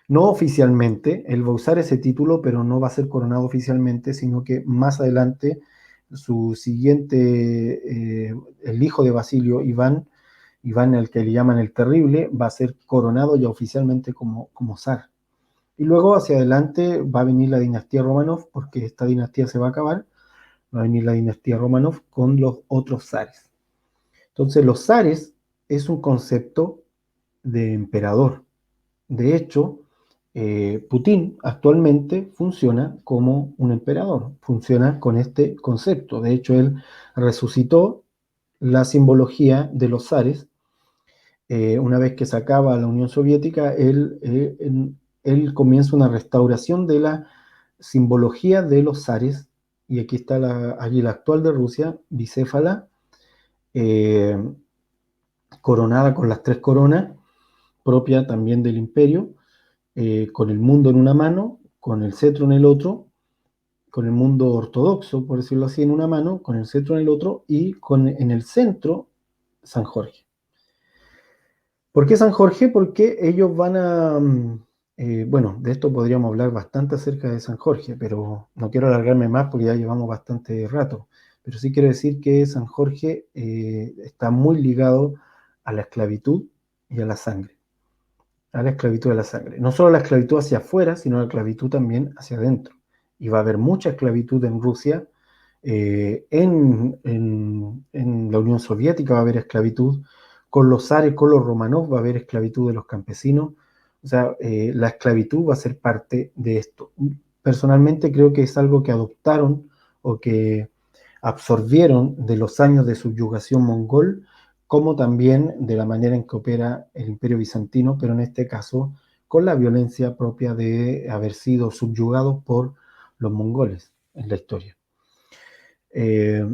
no oficialmente, él va a usar ese título, pero no va a ser coronado oficialmente, sino que más adelante su siguiente, el hijo de Basilio, Iván al que le llaman el Terrible, va a ser coronado ya oficialmente como zar. Y luego hacia adelante va a venir la dinastía Romanov, porque esta dinastía se va a acabar, va a venir la dinastía Romanov con los otros zares. Entonces, los zares es un concepto de emperador. De hecho, Putin actualmente funciona como un emperador, funciona con este concepto. De hecho, él resucitó la simbología de los zares. Una vez que se acaba la Unión Soviética, él comienza una restauración de la simbología de los zares. Y aquí está la águila actual de Rusia, bicéfala, eh, coronada con las tres coronas, propia también del imperio, con el mundo en una mano, con el cetro en el otro, con el mundo ortodoxo, por decirlo así, en una mano, con el cetro en el otro y en el centro San Jorge. ¿Por qué San Jorge? Porque ellos van a... bueno, de esto podríamos hablar bastante acerca de San Jorge, pero no quiero alargarme más porque ya llevamos bastante rato. Pero sí quiero decir que San Jorge está muy ligado a la esclavitud y a la sangre. A la esclavitud de la sangre. No solo la esclavitud hacia afuera, sino la esclavitud también hacia adentro. Y va a haber mucha esclavitud en Rusia. En la Unión Soviética va a haber esclavitud. Con los zares, con los Romanov va a haber esclavitud de los campesinos. O sea, la esclavitud va a ser parte de esto. Personalmente creo que es algo que adoptaron o que absorbieron de los años de subyugación mongol, como también de la manera en que opera el Imperio Bizantino, pero en este caso con la violencia propia de haber sido subyugados por los mongoles en la historia. Eh,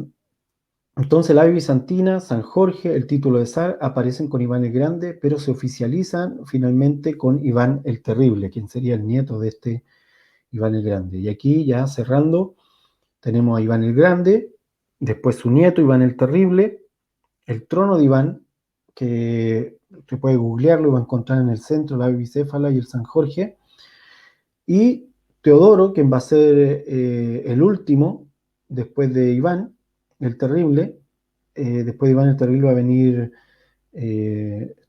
entonces la ave bizantina, San Jorge, el título de zar, aparecen con Iván el Grande, pero se oficializan finalmente con Iván el Terrible, quien sería el nieto de este Iván el Grande. Y aquí ya cerrando, tenemos a Iván el Grande, después su nieto Iván el Terrible, el trono de Iván, que usted puede googlearlo y va a encontrar en el centro la ave bicéfala y el San Jorge, y Teodoro, quien va a ser el último después de Iván el Terrible. Después de Iván el Terrible va a venir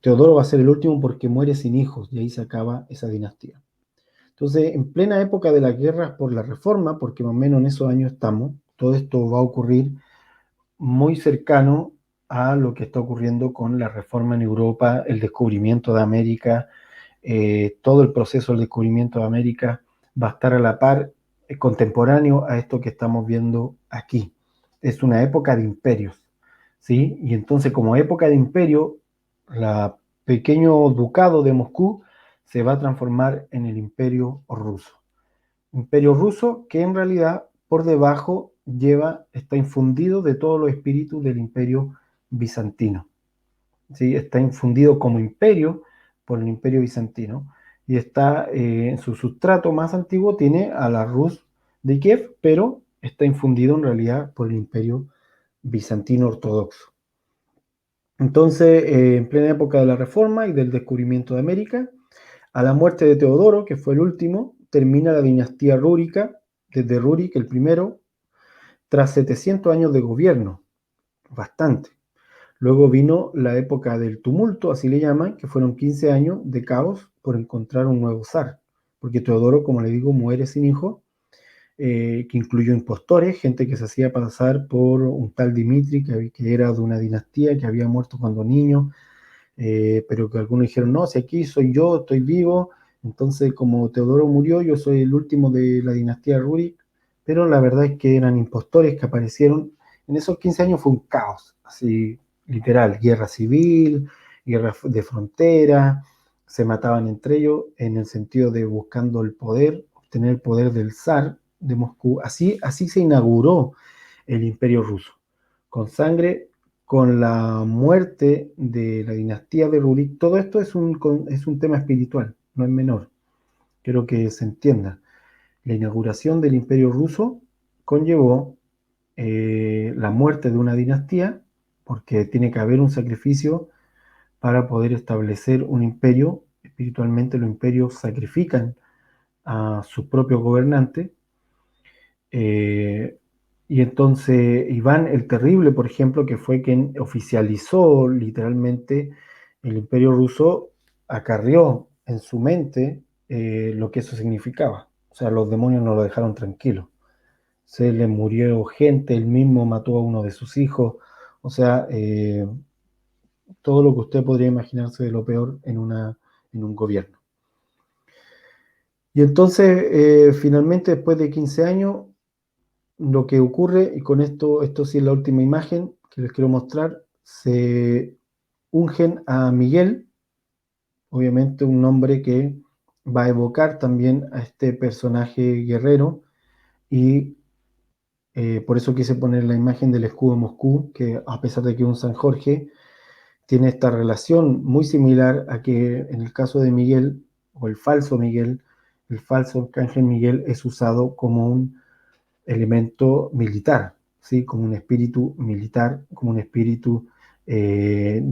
Teodoro, va a ser el último porque muere sin hijos y ahí se acaba esa dinastía. Entonces, en plena época de las guerras por la reforma, porque más o menos en esos años estamos, todo esto va a ocurrir muy cercano a lo que está ocurriendo con la reforma en Europa, el descubrimiento de América, todo el proceso del descubrimiento de América va a estar a la par, contemporáneo a esto que estamos viendo aquí. Es una época de imperios, ¿sí? Y entonces como época de imperio, el pequeño ducado de Moscú se va a transformar en el imperio ruso. Imperio ruso que en realidad por debajo está infundido de todos los espíritus del imperio bizantino. ¿Sí? Está infundido como imperio por el imperio bizantino y está en su sustrato más antiguo tiene a la Rus de Kiev, pero está infundido en realidad por el imperio bizantino ortodoxo. Entonces, en plena época de la Reforma y del descubrimiento de América, a la muerte de Teodoro, que fue el último, termina la dinastía rúrica, desde Rurik el primero, tras 700 años de gobierno, bastante. Luego vino la época del tumulto, así le llaman, que fueron 15 años de caos por encontrar un nuevo zar, porque Teodoro, como le digo, muere sin hijo, que incluyó impostores, gente que se hacía pasar por un tal Dimitri, que era de una dinastía, que había muerto cuando niño, pero que algunos dijeron, no, si aquí soy yo, estoy vivo, entonces como Teodoro murió, yo soy el último de la dinastía Rurik, pero la verdad es que eran impostores que aparecieron. En esos 15 años fue un caos, así literal, guerra civil, guerra de frontera, se mataban entre ellos en el sentido de buscando el poder, obtener el poder del zar de Moscú. Así se inauguró el imperio ruso, con sangre, con la muerte de la dinastía de Rurik. Todo esto es un tema espiritual, no es menor. Quiero que se entienda. La inauguración del imperio ruso conllevó la muerte de una dinastía, porque tiene que haber un sacrificio para poder establecer un imperio. Espiritualmente los imperios sacrifican a sus propios gobernantes. Eh, y entonces Iván el Terrible, por ejemplo, que fue quien oficializó literalmente el imperio ruso, acarrió en su mente lo que eso significaba. O sea, los demonios no lo dejaron tranquilo. se le murió gente, él mismo mató a uno de sus hijos, o sea, todo lo que usted podría imaginarse de lo peor en un gobierno. Y entonces, finalmente, después de 15 años, lo que ocurre, y con esto sí es la última imagen que les quiero mostrar, se ungen a Miguel, obviamente un nombre que va a evocar también a este personaje guerrero, y por eso quise poner la imagen del escudo de Moscú, que a pesar de que es un San Jorge, tiene esta relación muy similar a que en el caso de Miguel, o el falso arcángel Miguel es usado como un elemento militar, ¿sí? Como un espíritu militar, como un espíritu eh,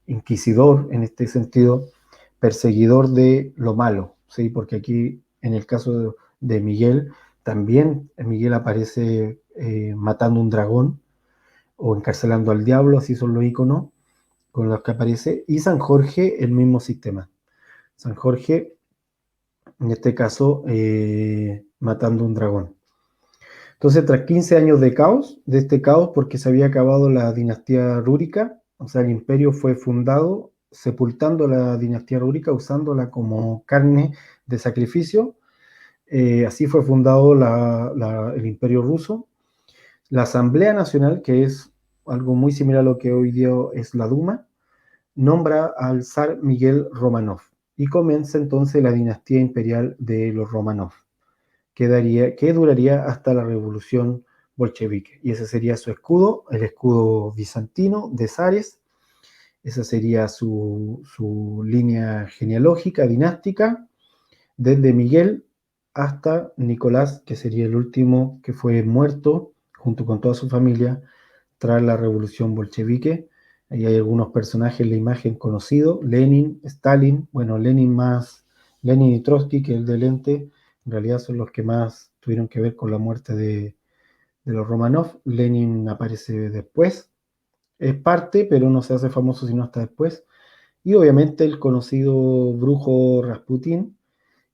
inquisidor, en este sentido, perseguidor de lo malo, ¿sí? Porque aquí, en el caso de Miguel, también Miguel aparece matando un dragón o encarcelando al diablo, así son los iconos con los que aparece, y San Jorge, el mismo sistema. San Jorge, en este caso, matando un dragón. Entonces, tras 15 años de este caos, porque se había acabado la dinastía rúrica, o sea, el imperio fue fundado sepultando la dinastía rúrica, usándola como carne de sacrificio. Así fue fundado el imperio ruso. La Asamblea Nacional, que es algo muy similar a lo que hoy día es la Duma, nombra al zar Miguel Romanov y comienza entonces la dinastía imperial de los Romanov, que duraría hasta la revolución bolchevique. Y ese sería su escudo, el escudo bizantino de zares. Esa sería su línea genealógica, dinástica, desde Miguel hasta Nicolás, que sería el último que fue muerto junto con toda su familia tras la revolución bolchevique. Ahí hay algunos personajes en la imagen conocidos, Lenin, Stalin, bueno, Lenin y Trotsky, que es el de lente, en realidad son los que más tuvieron que ver con la muerte de los Romanov. Lenin aparece después, es parte, pero no se hace famoso sino hasta después. Y obviamente el conocido brujo Rasputín,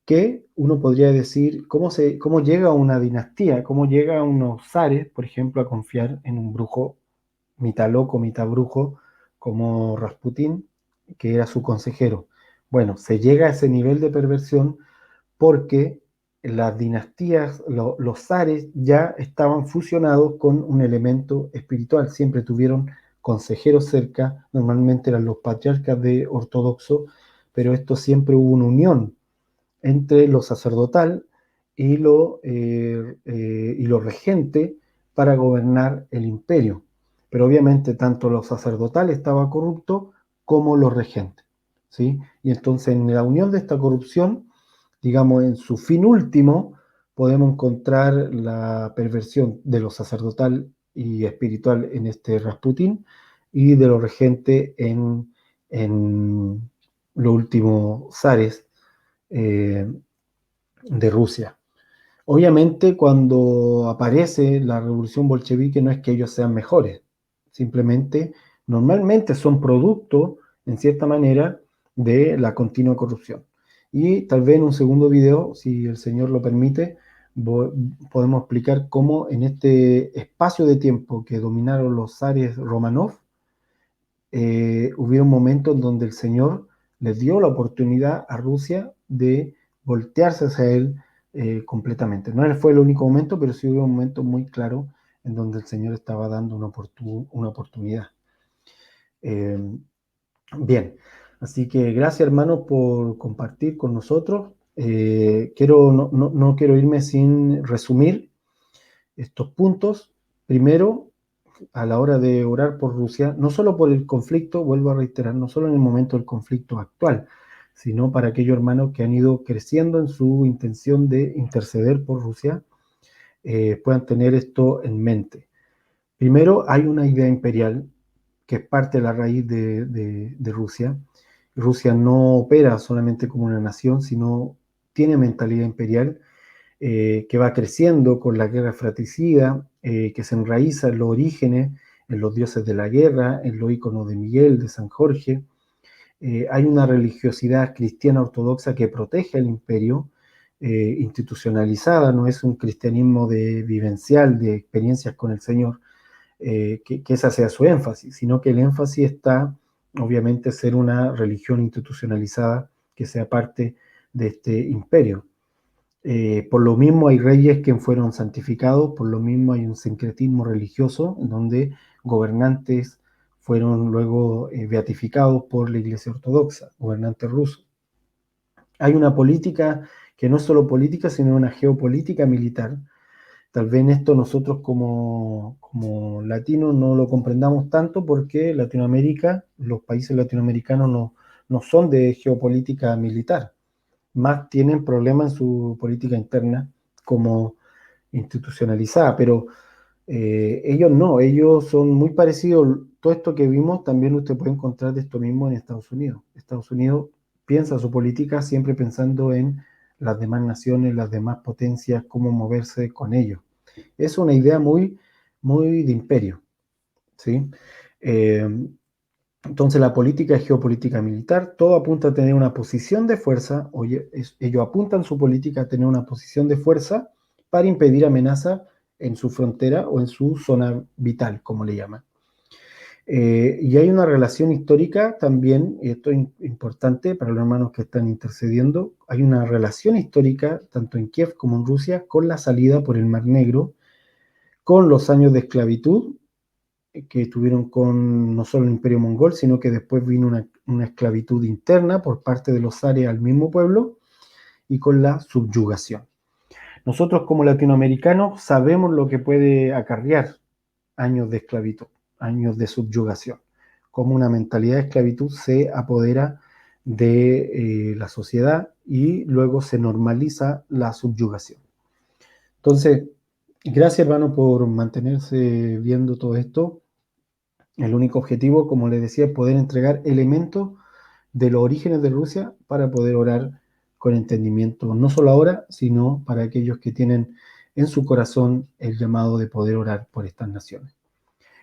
que uno podría decir cómo llega a una dinastía, cómo llega a unos zares, por ejemplo, a confiar en un brujo mitad loco, mitad brujo, como Rasputín, que era su consejero. Bueno, se llega a ese nivel de perversión porque las dinastías, los zares ya estaban fusionados con un elemento espiritual, siempre tuvieron consejeros cerca, normalmente eran los patriarcas de ortodoxo, pero esto siempre hubo una unión entre lo sacerdotal y lo regente para gobernar el imperio. Pero obviamente tanto lo sacerdotal estaba corrupto como los regentes, ¿sí? Y entonces en la unión de esta corrupción, digamos en su fin último, podemos encontrar la perversión de lo sacerdotal y espiritual en este Rasputín y de lo regente en los últimos zares eh, de Rusia. Obviamente, cuando aparece la revolución bolchevique, no es que ellos sean mejores, simplemente, normalmente son producto, en cierta manera, de la continua corrupción. Y tal vez en un segundo video, si el Señor lo permite, podemos explicar cómo en este espacio de tiempo que dominaron los zares Romanov, hubieron momentos en donde el Señor les dio la oportunidad a Rusia de voltearse hacia él completamente. No fue el único momento, pero sí hubo un momento muy claro en donde el Señor estaba dando una oportunidad. Eh, Bien, así que gracias hermanos por compartir con nosotros. No quiero irme sin resumir estos puntos. Primero, a la hora de orar por Rusia, no solo por el conflicto, vuelvo a reiterar, no solo en el momento del conflicto actual, sino para aquellos hermanos que han ido creciendo en su intención de interceder por Rusia, puedan tener esto en mente. Primero, hay una idea imperial que es parte de la raíz de Rusia. Rusia no opera solamente como una nación, sino tiene mentalidad imperial que va creciendo con la guerra fratricida, que se enraiza en los orígenes, en los dioses de la guerra, en los iconos de Miguel, de San Jorge. Hay una religiosidad cristiana ortodoxa que protege al imperio, institucionalizada, no es un cristianismo de vivencial, de experiencias con el Señor, que esa sea su énfasis, sino que el énfasis está, obviamente, ser una religión institucionalizada que sea parte de este imperio. Por lo mismo hay reyes que fueron santificados, por lo mismo hay un sincretismo religioso en donde gobernantes fueron luego beatificados por la Iglesia Ortodoxa, gobernantes rusos. Hay una política que no es solo política, sino una geopolítica militar. Tal vez en esto nosotros como latinos no lo comprendamos tanto porque Latinoamérica, los países latinoamericanos no son de geopolítica militar, más tienen problemas en su política interna como institucionalizada, pero ellos no, ellos son muy parecidos. Todo esto que vimos también usted puede encontrar de esto mismo en Estados Unidos. Estados Unidos piensa su política siempre pensando en las demás naciones, las demás potencias, cómo moverse con ellos. Es una idea muy de imperio, ¿sí? Eh, entonces la política es geopolítica militar, todo apunta a tener una posición de fuerza, ellos apuntan su política a tener una posición de fuerza para impedir amenaza en su frontera o en su zona vital, como le llaman. Y hay una relación histórica también, y esto es importante para los hermanos que están intercediendo, hay una relación histórica, tanto en Kiev como en Rusia, con la salida por el Mar Negro, con los años de esclavitud que tuvieron con no solo el Imperio Mongol, sino que después vino una esclavitud interna por parte de los zares al mismo pueblo y con la subyugación. Nosotros como latinoamericanos sabemos lo que puede acarrear años de esclavitud, años de subyugación, cómo una mentalidad de esclavitud se apodera de la sociedad y luego se normaliza la subyugación. Entonces, gracias hermano por mantenerse viendo todo esto. El único objetivo, como les decía, es poder entregar elementos de los orígenes de Rusia para poder orar con entendimiento, no solo ahora, sino para aquellos que tienen en su corazón el llamado de poder orar por estas naciones.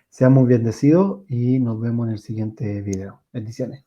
Seamos bendecidos y nos vemos en el siguiente video. Bendiciones.